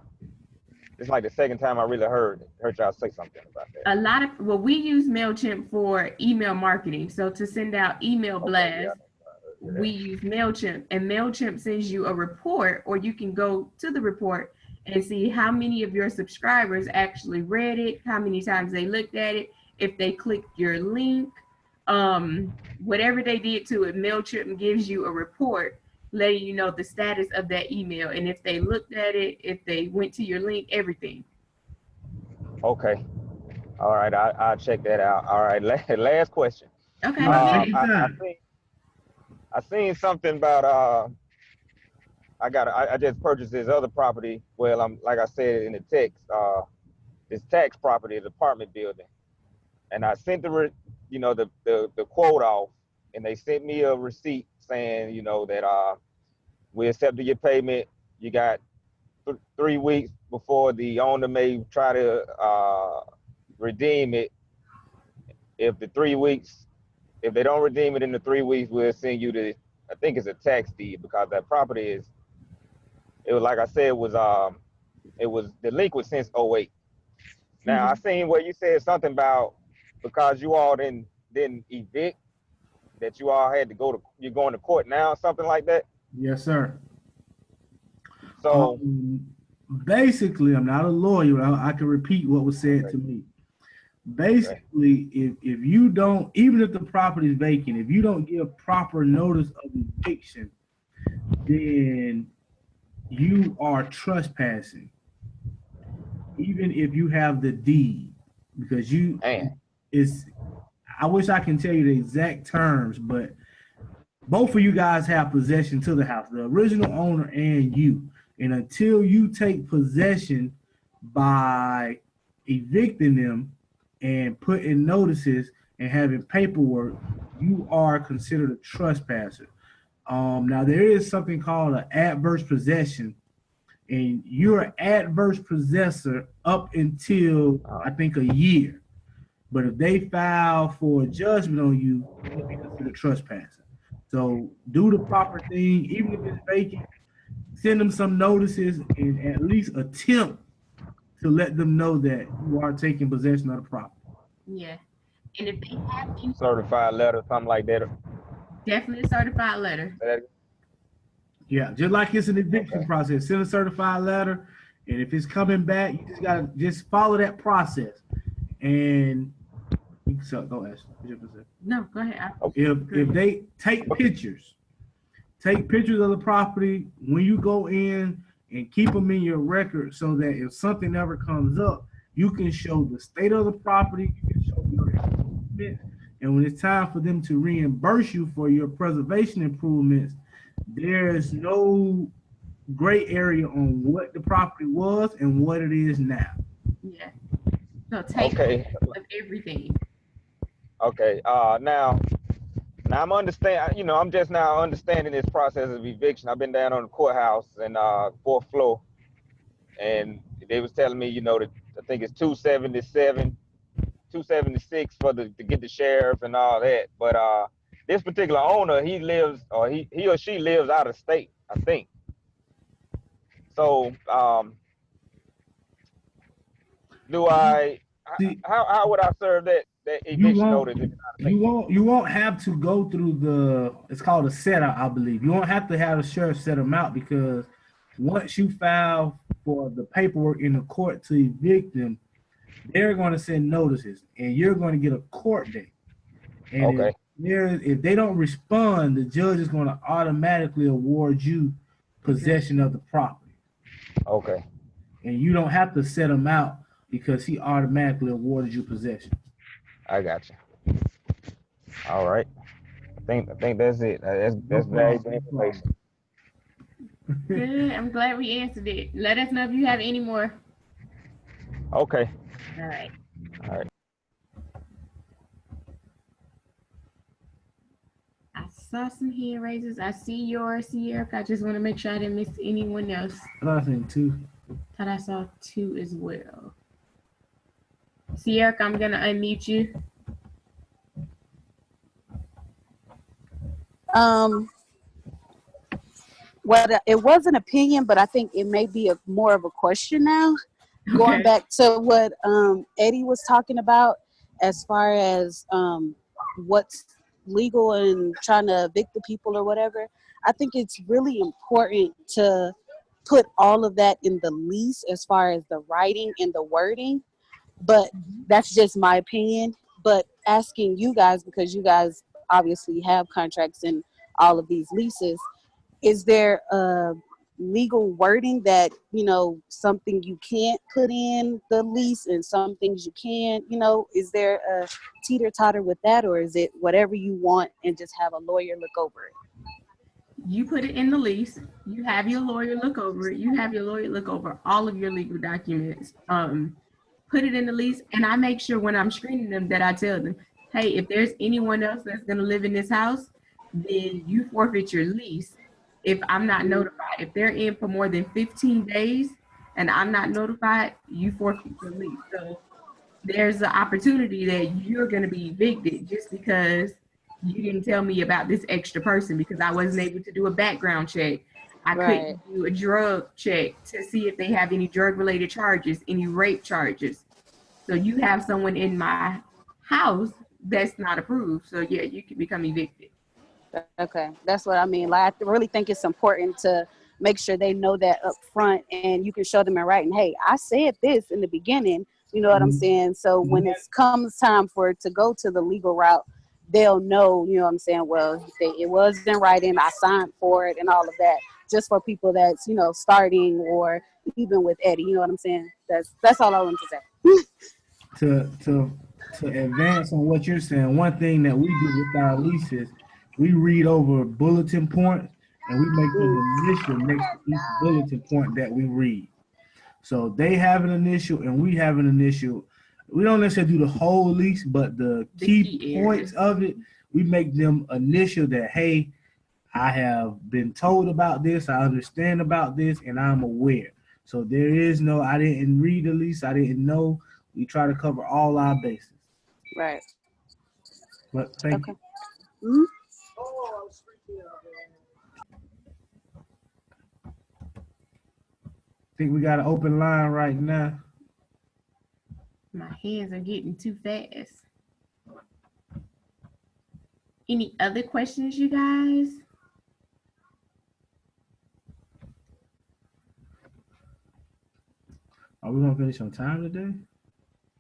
It's like the second time I really heard y'all say something about that. We use MailChimp for email marketing. So to send out email blasts, we use MailChimp, and MailChimp sends you a report, or you can go to the report and see how many of your subscribers actually read it, how many times they looked at it, if they clicked your link, whatever they did to it. MailChimp gives you a report letting you know the status of that email, and if they looked at it, if they went to your link, everything. Okay. All right, I'll check that out. All right, last question. Okay. I seen something about I just purchased this other property. Well, I'm like I said in the text, this tax property, the apartment building, and I sent the quote off, and they sent me a receipt saying that we accepted your payment. You got 3 weeks before the owner may try to redeem it. If they don't redeem it in the 3 weeks, we'll send you I think it's a tax deed, because that property it was like I said, it was delinquent since 2008. Now I seen where you said something about because you all didn't evict, that you all had to you're going to court now, something like that. Yes, sir. So basically, I'm not a lawyer. I can repeat what was said to me. Basically, if you don't, even if the property is vacant, if you don't give proper notice of eviction, then you are trespassing, even if you have the deed, because I wish I can tell you the exact terms, but both of you guys have possession to the house, the original owner and you. And until you take possession by evicting them and putting notices and having paperwork, you are considered a trespasser. Now there is something called an adverse possession, and you're an adverse possessor up until I think a year. But if they file for a judgment on you, you'll be considered trespassing. So do the proper thing, even if it's vacant. Send them some notices and at least attempt to let them know that you are taking possession of the property. Yeah. And if they have any, Certified letter, something like that. definitely a certified letter. Yeah, just like it's an eviction process. Send a certified letter, and if it's coming back, you just gotta just follow that process. And so go ahead. No, go ahead. If they take pictures of the property when you go in and keep them in your record so that if something ever comes up, you can show the state of the property, you can show your improvements, and when it's time for them to reimburse you for your preservation improvements, there's no gray area on what the property was and what it is now. Yeah. So take of everything. Okay. Now I'm understanding. I'm just now understanding this process of eviction. I've been down on the courthouse and 4th floor, and they was telling me, that I think it's 277, 276 to get the sheriff and all that. But this particular owner, he or she lives out of state, I think. So how would I serve that eviction notice? You won't have to go through it's called a setup, I believe. You won't have to have the sheriff set them out, because once you file for the paperwork in the court to evict them, they're going to send notices and you're going to get a court date. And if they don't respond, the judge is going to automatically award you possession of the property. Okay. And you don't have to set them out because he automatically awarded you possession. I got you. All right. I think that's it. That's valuable information. Good. I'm glad we answered it. Let us know if you have any more. Okay. All right. All right. I saw some hand raises. I see yours, Sierra. I just want to make sure I didn't miss anyone else. I think 2. Thought I saw 2 as well. Sierra, I'm gonna unmute you. Well, it was an opinion, but I think it may be more of a question now. Okay. Going back to what Eddie was talking about, as far as what's legal and trying to evict the people or whatever, I think it's really important to put all of that in the lease as far as the writing and the wording. But that's just my opinion. But asking you guys, because you guys obviously have contracts in all of these leases, is there a legal wording that, something you can't put in the lease and some things you can, is there a teeter-totter with that, or is it whatever you want and just have a lawyer look over it? You put it in the lease, you have your lawyer look over it, you have your lawyer look over all of your legal documents, put it in the lease, and I make sure when I'm screening them that I tell them, hey, if there's anyone else that's going to live in this house, then you forfeit your lease if I'm not notified. If they're in for more than 15 days and I'm not notified, you forfeit your lease. So there's an opportunity that you're going to be evicted just because you didn't tell me about this extra person, because I wasn't able to do a background check. I couldn't do a drug check to see if they have any drug-related charges, any rape charges. So you have someone in my house that's not approved. So yeah, you can become evicted. Okay, that's what I mean. Like, I really think it's important to make sure they know that up front, and you can show them in writing, hey, I said this in the beginning, you know what I'm saying? So when it comes time for it to go to the legal route, they'll know, you know what I'm saying? Well, it was in writing, I signed for it and all of that, just for people that's, starting, or even with Eddie, you know what I'm saying? That's all I want to say. To advance on what you're saying, one thing that we do with our leases, we read over bulletin points and we make an initial next to each bulletin point that we read. So they have an initial and we have an initial. We don't necessarily do the whole lease, but the key points of it, we make them initial that, hey, I have been told about this, I understand about this, and I'm aware. So there is no, I didn't read the lease, I didn't know. We try to cover all our bases. Right. But thank Okay. you. I think we got an open line right now. My hands are getting too fast. Any other questions, you guys? Are we gonna finish on time today?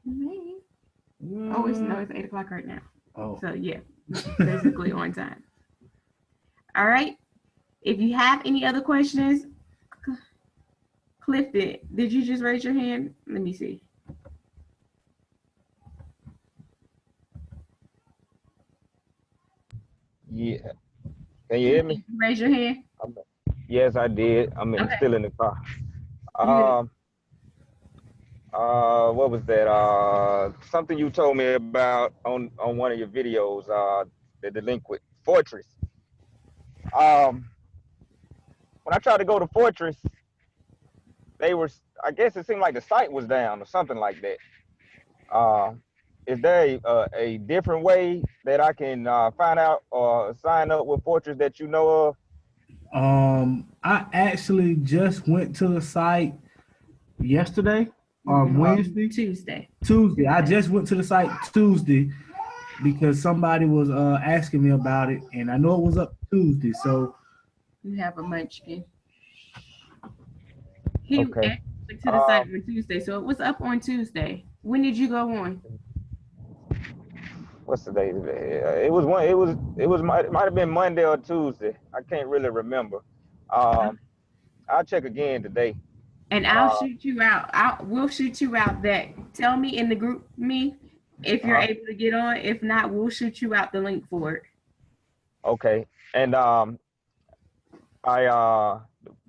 Maybe. What? Oh, it's 8 o'clock right now. Oh. So yeah, basically on time. All right. If you have any other questions, Clifton, did you just raise your hand? Let me see. Yeah. Can you hear me? Raise your hand. Yes, I did. I'm Okay. still in the car. You- What was that? Something you told me about on one of your videos, the delinquent Fortress. When I tried to go to Fortress, I guess it seemed like the site was down or something like that. Is there a different way that I can find out or sign up with Fortress that you know of? I actually just went to the site yesterday or Wednesday. Tuesday. I just went to the site Tuesday because somebody was asking me about it, and I know it was up Tuesday. So You have a munchkin. He Okay. went to the site on Tuesday, so it was up on Tuesday. When did you go on? What's the date today? It might have been Monday or Tuesday. I can't really remember. I'll check again today. And I'll shoot you out. We'll shoot you out that. Tell me in the group me if you're able to get on. If not, we'll shoot you out the link for it. Okay. And the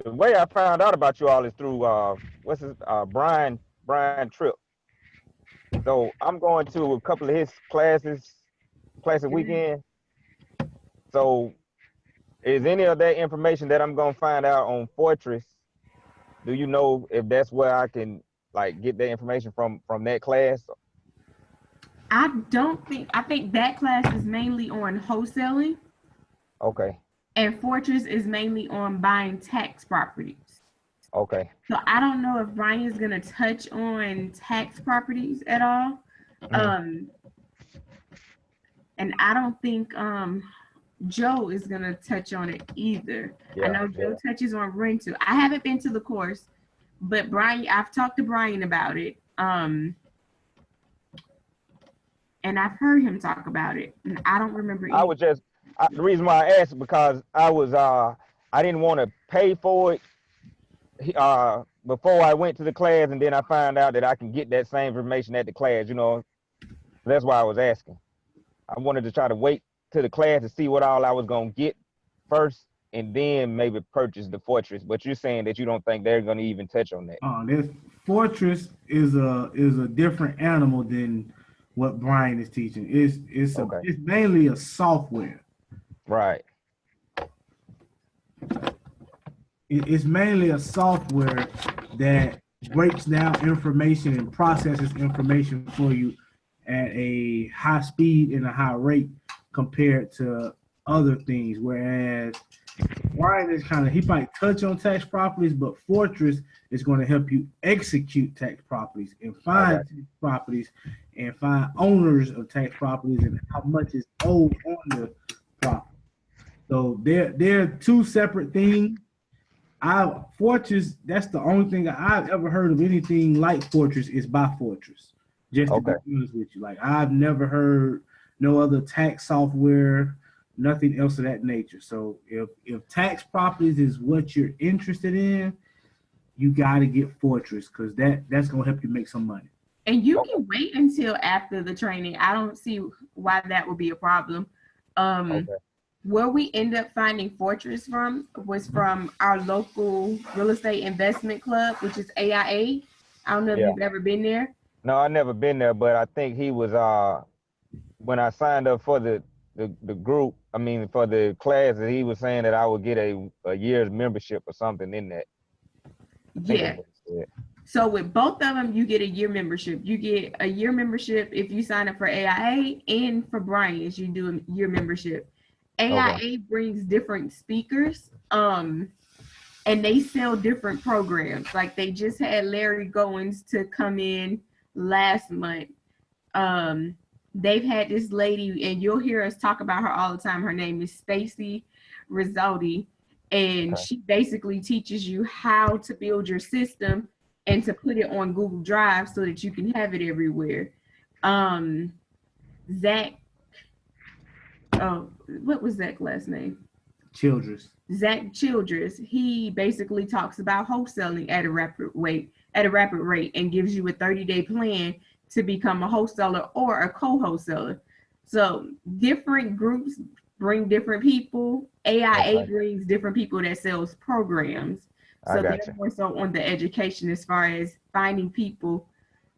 way I found out about you all is through Brian Tripp. So I'm going to a couple of his classes weekend. So is any of that information that I'm gonna find out on Fortress? Do you know if that's where I can like get the information from that class? I think that class is mainly on wholesaling. Okay. And Fortress is mainly on buying tax properties. Okay. So I don't know if Brian's gonna touch on tax properties at all. And I don't think Joe is gonna touch on it either. I know Joe touches on rental. I haven't been to the course, but I've talked to Brian about it. And I've heard him talk about it, and I don't remember. The reason why I asked because I didn't want to pay for it before I went to the class, and then I found out that I can get that same information at the class. You know, that's why I was asking. I wanted to try to wait to the class to see what all I was gonna get first, and then maybe purchase the Fortress. But you're saying that you don't think they're gonna even touch on that. This Fortress is a different animal than what Brian is teaching. It's mainly a software. Right. It's mainly a software that breaks down information and processes information for you at a high speed and a high rate compared to other things. Whereas Brian is he might touch on tax properties, but Fortress is going to help you execute tax properties and find tax properties and find owners of tax properties and how much is owed on the property. So they're two separate things. Fortress, that's the only thing I've ever heard of anything like Fortress is by Fortress. Just to be honest with you, like I've never heard no other tax software, nothing else of that nature. So if tax properties is what you're interested in, you got to get Fortress because that's gonna help you make some money. And you can wait until after the training. I don't see why that would be a problem. Where we end up finding Fortress from was from our local real estate investment club, which is AIA. I don't know if you've ever been there. No, I've never been there, but I think he was when I signed up for the group, I mean, for the class that he was saying that I would get a year's membership or something in that. I think Yeah. that's what he said. So with both of them, you get a year membership. You get a year membership if you sign up for AIA, and for Brian's, you do a year membership. AIA brings different speakers, and they sell different programs. Like they just had Larry Goins to come in last month. They've had this lady, and you'll hear us talk about her all the time. Her name is Stacy Rizzotti, and she basically teaches you how to build your system and to put it on Google Drive so that you can have it everywhere. Zach, what was Zach's last name? Childress. Zach Childress. He basically talks about wholesaling at a rapid rate, and gives you a 30-day plan to become a wholesaler or a co-wholesaler. So different groups bring different people. AIA brings different people that sells programs. So they're more so on the education as far as finding people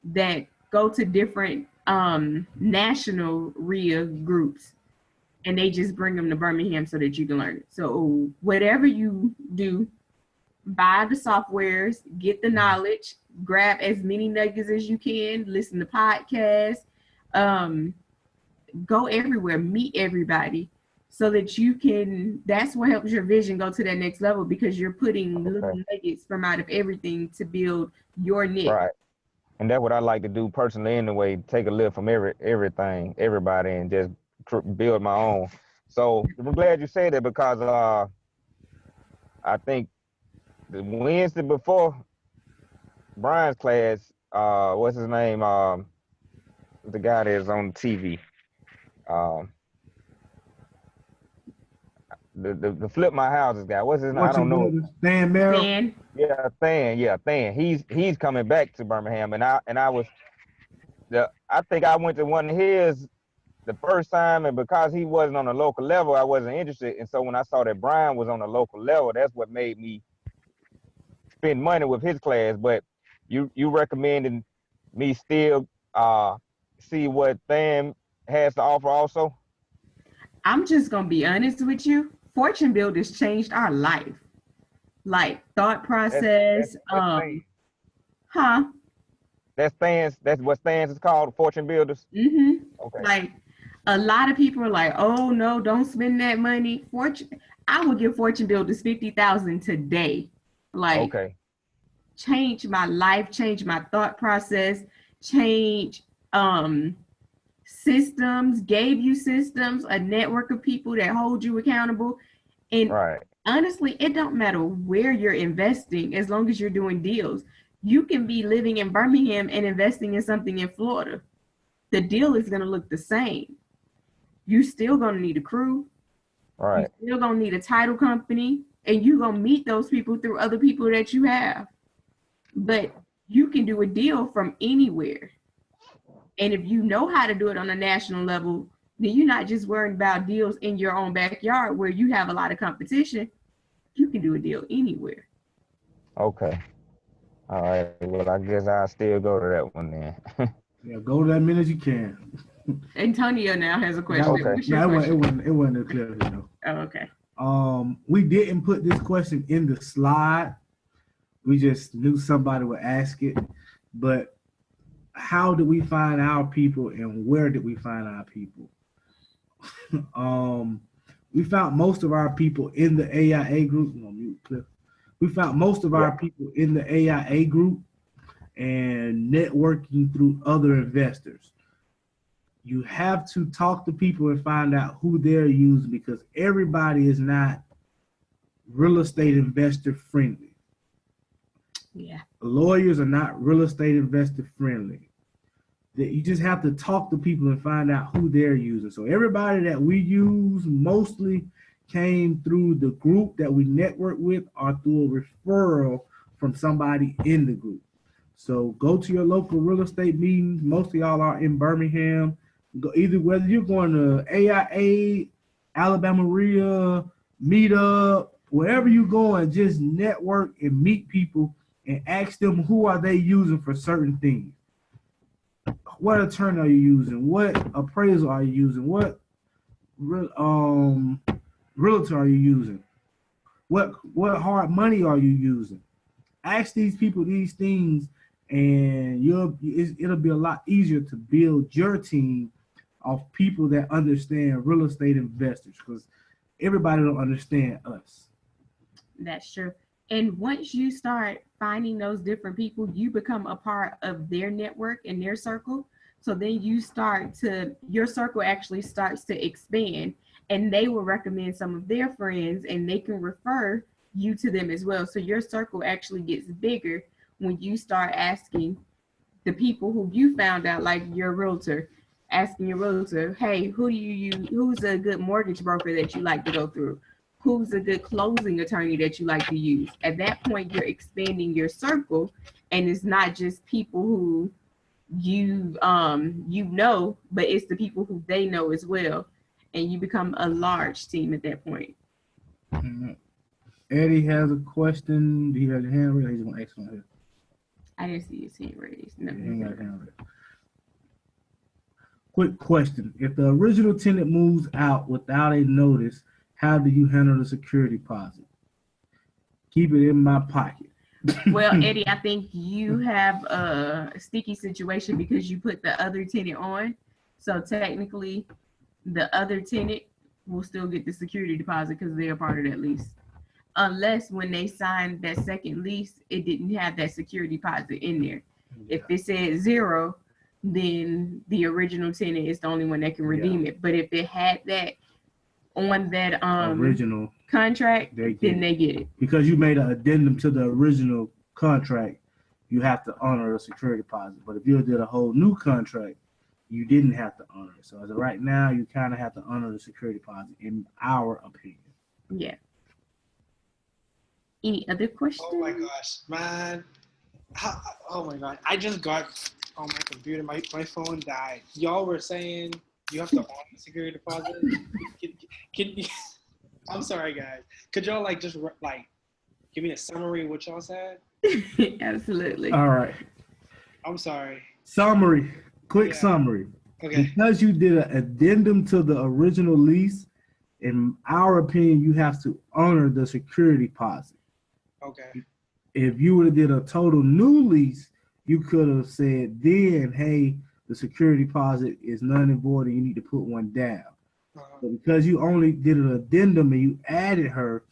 that go to different national RIA groups, and they just bring them to Birmingham so that you can learn it. So whatever you do, buy the softwares, get the knowledge, grab as many nuggets as you can, listen to podcasts, go everywhere, meet everybody, so that you can, that's what helps your vision go to that next level, because you're putting little nuggets from out of everything to build your niche. Right. And that's what I like to do personally anyway, take a lift from everything, everybody, and just build my own. So I'm glad you said that, because I think the Wednesday before Brian's class, what's his name? The guy that's on TV. The Flip My Houses guy. What's his name? I don't know. Stan Merrill. Yeah, Stan. He's coming back to Birmingham, and I think I went to one of his the first time, and because he wasn't on a local level, I wasn't interested. And so when I saw that Brian was on a local level, that's what made me spend money with his class. But you recommended me still see what Stan has to offer also? I'm just gonna be honest with you. Fortune Builders changed our life, like thought process. That's what Stan's is called, Fortune Builders. Okay. Like a lot of people are like, oh no, don't spend that money. I would give Fortune Builders $50,000 today. Like, change my life, change my thought process, change systems, gave you systems, a network of people that hold you accountable. And honestly, it don't matter where you're investing, as long as you're doing deals. You can be living in Birmingham and investing in something in Florida. The deal is going to look the same. You still going to need a crew. You still going to need a title company, and you're going to meet those people through other people that you have. But you can do a deal from anywhere. And if you know how to do it on a national level, then you're not just worrying about deals in your own backyard where you have a lot of competition. You can do a deal anywhere. Okay. All right. Well, I guess I'll still go to that one then. Yeah, go to that minute you can. Antonio now has a question. What's your question? It wasn't a clear enough. Oh, okay. We didn't put this question in the slide. We just knew somebody would ask it. But how did we find our people, and where did we find our people? We found most of our people in the AIA group. We found most of our people in the AIA group and networking through other investors. You have to talk to people and find out who they're using, because everybody is not real estate investor friendly. Yeah. Lawyers are not real estate investor friendly. You just have to talk to people and find out who they're using. So everybody that we use mostly came through the group that we network with, or through a referral from somebody in the group. So go to your local real estate meetings. Most of y'all are in Birmingham. Go either, whether you're going to AIA, Alabama RIA, Meetup, wherever you're going, just network and meet people and ask them who are they using for certain things. What attorney are you using? What appraisal are you using? What realtor are you using? What hard money are you using? Ask these people these things, and it'll be a lot easier to build your team of people that understand real estate investors, because everybody don't understand us. That's true. And once you start finding those different people, you become a part of their network and their circle. So then your circle actually starts to expand, and they will recommend some of their friends, and they can refer you to them as well. So your circle actually gets bigger when you start asking the people who you found out, like your realtor, asking your realtor, hey, who do you use? Who's a good mortgage broker that you like to go through? Who's a good closing attorney that you like to use? At that point, you're expanding your circle, and it's not just people who you know, but it's the people who they know as well, and you become a large team at that point. Mm-hmm. Eddie has a question. Do you have your hand raised? He's gonna ask on here. I didn't see his hand raised. No. He ain't got a hand raised. Quick question: if the original tenant moves out without a notice, how do you handle the security deposit? Keep it in my pocket. Well, Eddie, I think you have a sticky situation because you put the other tenant on. So technically, the other tenant will still get the security deposit because they're a part of that lease. Unless when they signed that second lease, it didn't have that security deposit in there. If it said 0, then the original tenant is the only one that can redeem it. But if it had that on that original contract, then they get it. Because you made an addendum to the original contract, you have to honor a security deposit. But if you did a whole new contract, you didn't have to honor it. So as of right now, you kind of have to honor the security deposit, in our opinion. Yeah. Any other questions? Oh my gosh, man. Oh my god. I just got on my computer. My phone died. Y'all were saying you have to honor the security deposit. Can you, I'm sorry, guys. Could y'all just give me a summary of what y'all said? Absolutely. All right. I'm sorry. Summary. Quick summary. Okay. Because you did an addendum to the original lease, in our opinion, you have to honor the security deposit. Okay. If you would have did a total new lease, you could have said then, hey, the security deposit is none and void and you need to put one down. But because you only did an addendum and you added her,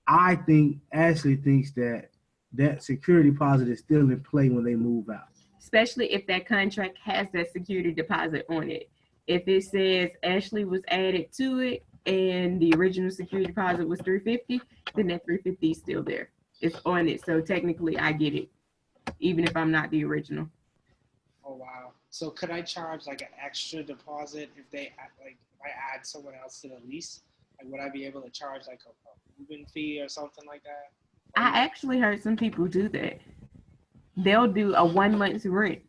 I think Ashley thinks that security deposit is still in play when they move out. Especially if that contract has that security deposit on it. If it says Ashley was added to it and the original security deposit was $350, then that $350 is still there. It's on it. So technically I get it, even if I'm not the original. Oh wow. So could I charge an extra deposit if I add someone else to the lease? Would I be able to charge a moving fee or something like that? I actually heard some people do that. They'll do a 1 month's rent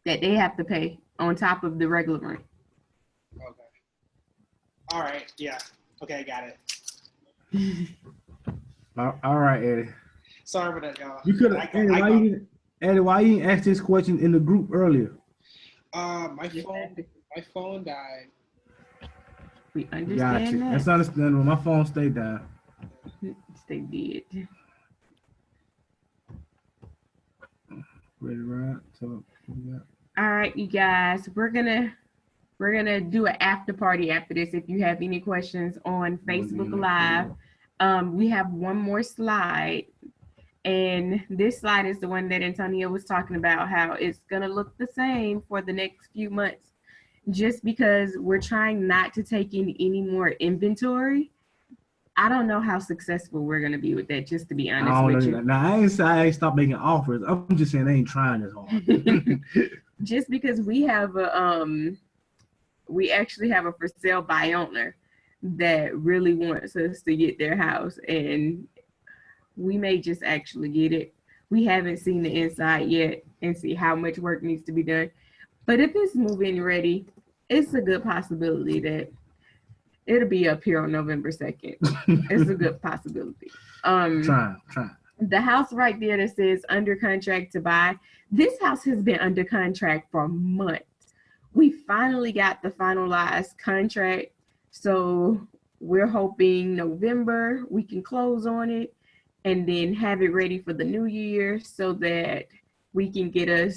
that they have to pay on top of the regular rent. Okay. All right. Yeah. Okay, got it. All right, Eddie. Sorry for that, y'all. You could have. Eddie, why you didn't ask this question in the group earlier? My phone died. We understand that. That's understandable. My phone stayed down. Stay dead. Ready to ride? All right, you guys. We're gonna do an after party after this. If you have any questions on Facebook Live, we have one more slide. And this slide is the one that Antonio was talking about, how it's going to look the same for the next few months, just because we're trying not to take in any more inventory. I don't know how successful we're going to be with that, just to be honest with you. Now, I ain't stop making offers. I'm just saying they ain't trying as hard. Just because we have we actually have a for sale by owner that really wants us to get their house, and we may just actually get it. We haven't seen the inside yet and see how much work needs to be done. But if it's move-in ready, it's a good possibility that it'll be up here on November 2nd. It's a good possibility. Trying. The house right there that says under contract to buy, this house has been under contract for months. We finally got the finalized contract, so we're hoping November we can close on it and then have it ready for the new year so that we can get a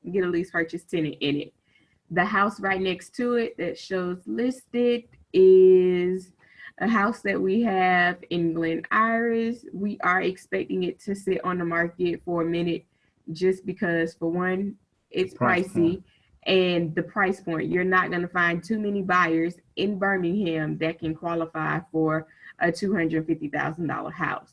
lease purchase tenant in it. The house right next to it that shows listed is a house that we have in Glen Iris. We are expecting it to sit on the market for a minute just because, for one, it's pricey, and the price point. You're not going to find too many buyers in Birmingham that can qualify for a $250,000 house.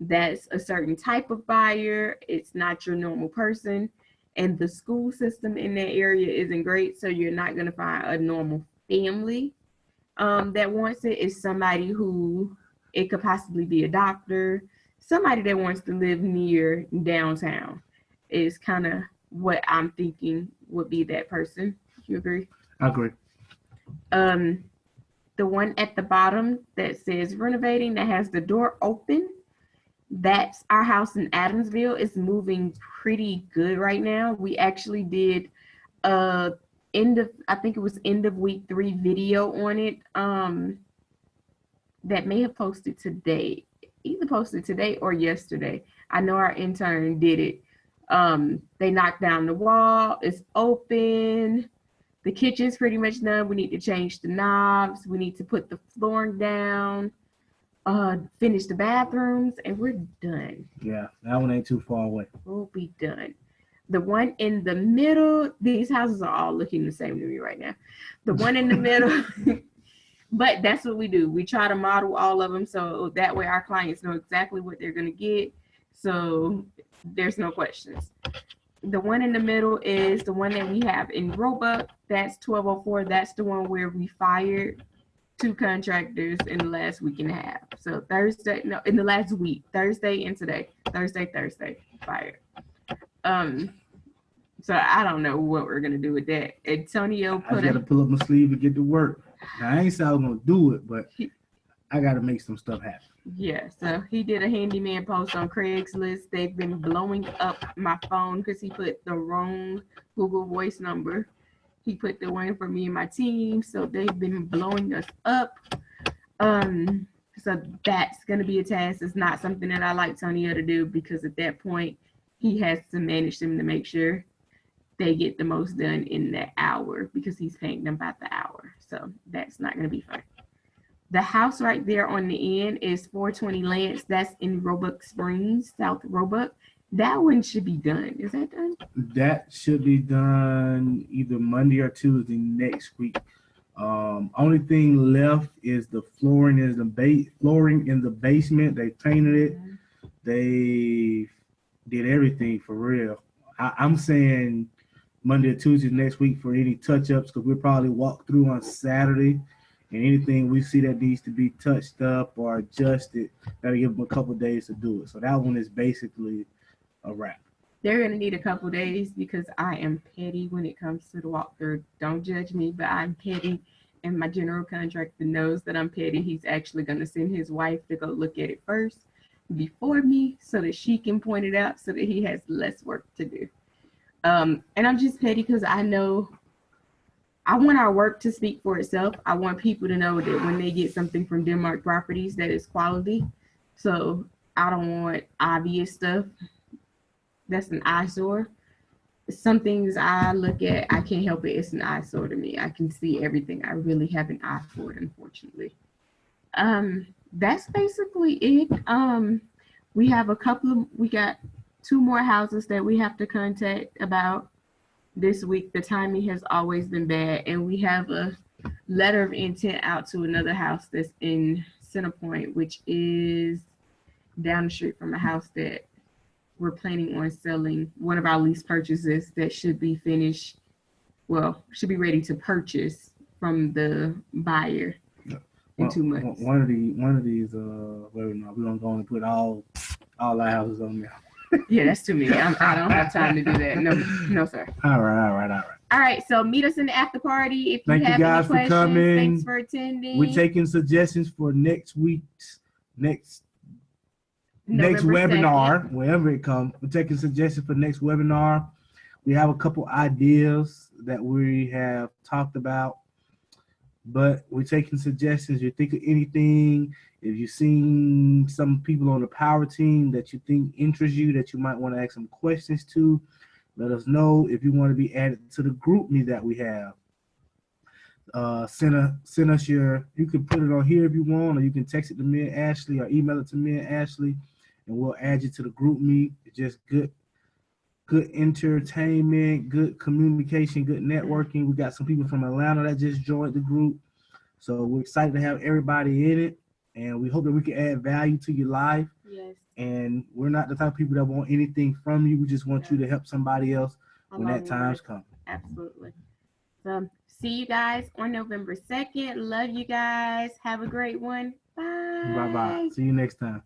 That's a certain type of buyer. It's not your normal person. And the school system in that area isn't great, so you're not going to find a normal family that wants it. It's somebody who, it could possibly be a doctor, somebody that wants to live near downtown is kind of what I'm thinking would be that person. You agree? I agree. The one at the bottom that says renovating, that has the door open, that's our house in Adamsville. It's moving pretty good right now. We actually did I think it was end of week 3 video on it that may have posted today, either posted today or yesterday. I know our intern did it. They knocked down the wall. It's open. The kitchen's pretty much done. We need to change the knobs. We need to put the flooring down, finish the bathrooms, and we're done. Yeah, that one ain't too far away. We'll be done. The one in the middle, these houses are all looking the same to me right now. The one in the middle, but that's what we do. We try to model all of them so that way our clients know exactly what they're going to get. So there's no questions. The one in the middle is the one that we have in Roebuck. That's 1204. That's the one where we fired 2 contractors in the last week and a half. So in the last week, Thursday and today. Thursday, fired. So I don't know what we're gonna do with that. Antonio I gotta pull up my sleeve and get to work. Now, I ain't saying I was gonna do it, but I gotta make some stuff happen. Yeah, so he did a handyman post on Craigslist. They've been blowing up my phone because he put the wrong Google Voice number. He put the one for me and my team, so they've been blowing us up. So that's gonna be a task. It's not something that I like Tonio to do because at that point he has to manage them to make sure they get the most done in that hour because he's paying them by the hour. So that's not gonna be fun. The house right there on the end is 420 Lance. That's in Roebuck Springs, South Roebuck. That one should be done. Is that done? That should be done either Monday or Tuesday next week. Only thing left is the flooring in the basement. They painted it. They did everything for real. I'm saying Monday or Tuesday next week for any touch-ups because we'll probably walk through on Saturday. And anything we see that needs to be touched up or adjusted, that'll give them a couple of days to do it. So that one is basically a wrap. They're going to need a couple of days because I am petty when it comes to the walkthrough. Don't judge me, but I'm petty. And my general contractor knows that I'm petty. He's actually going to send his wife to go look at it first before me so that she can point it out so that he has less work to do. And I'm just petty because I know I want our work to speak for itself. I want people to know that when they get something from Denmark Properties, that is quality. So I don't want obvious stuff that's an eyesore. Some things I look at, I can't help it. It's an eyesore to me. I can see everything. I really have an eye for it, unfortunately. That's basically it. We got 2 more houses that we have to contact about this week. The timing has always been bad, and we have a letter of intent out to another house that's in Centerpoint, which is down the street from a house that we're planning on selling, one of our lease purchases that should be finished, should be ready to purchase from the buyer in 2 months. One of these we're gonna go and put all our houses on there. Yeah, that's too many. I don't have time to do that. No, sir. All right. All right, so meet us in the after party. If you have any questions, thanks for attending. We're taking suggestions for next webinar, wherever it comes. We're taking suggestions for next webinar. We have a couple ideas that we have talked about, but we're taking suggestions. You think of anything, if you've seen some people on the power team that you think interest you, that you might want to ask some questions to, let us know. If you want to be added to the group me that we have, send us you can put it on here if you want, or you can text it to me and Ashley, or email it to me and Ashley, and we'll add you to the group me. It's just good entertainment, good communication, good networking. We got some people from Atlanta that just joined the group. So we're excited to have everybody in it, and we hope that we can add value to your life. Yes. And we're not the type of people that want anything from you. We just want you to help somebody else when that time's come. Absolutely. So see you guys on November 2nd. Love you guys. Have a great one. Bye. Bye-bye. See you next time.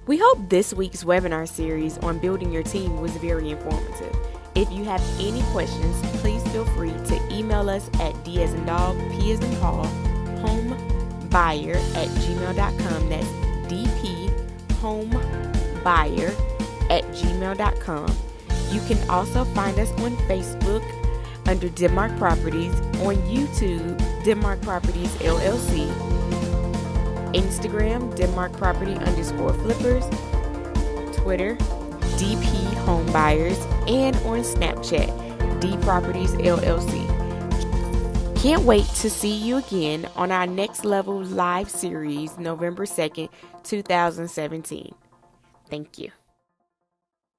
We hope this week's webinar series on building your team was very informative. If you have any questions, please feel free to email us at D as in dog, P as in Paul, homebuyer@gmail.com. That's dphomebuyer@gmail.com. You can also find us on Facebook under Denmark Properties, on YouTube, Denmark Properties LLC, Instagram, Denmark Property _flippers, Twitter, DP Homebuyers, and on Snapchat, D Properties LLC. Can't wait to see you again on our Next Level live series, November 2nd, 2017. Thank you.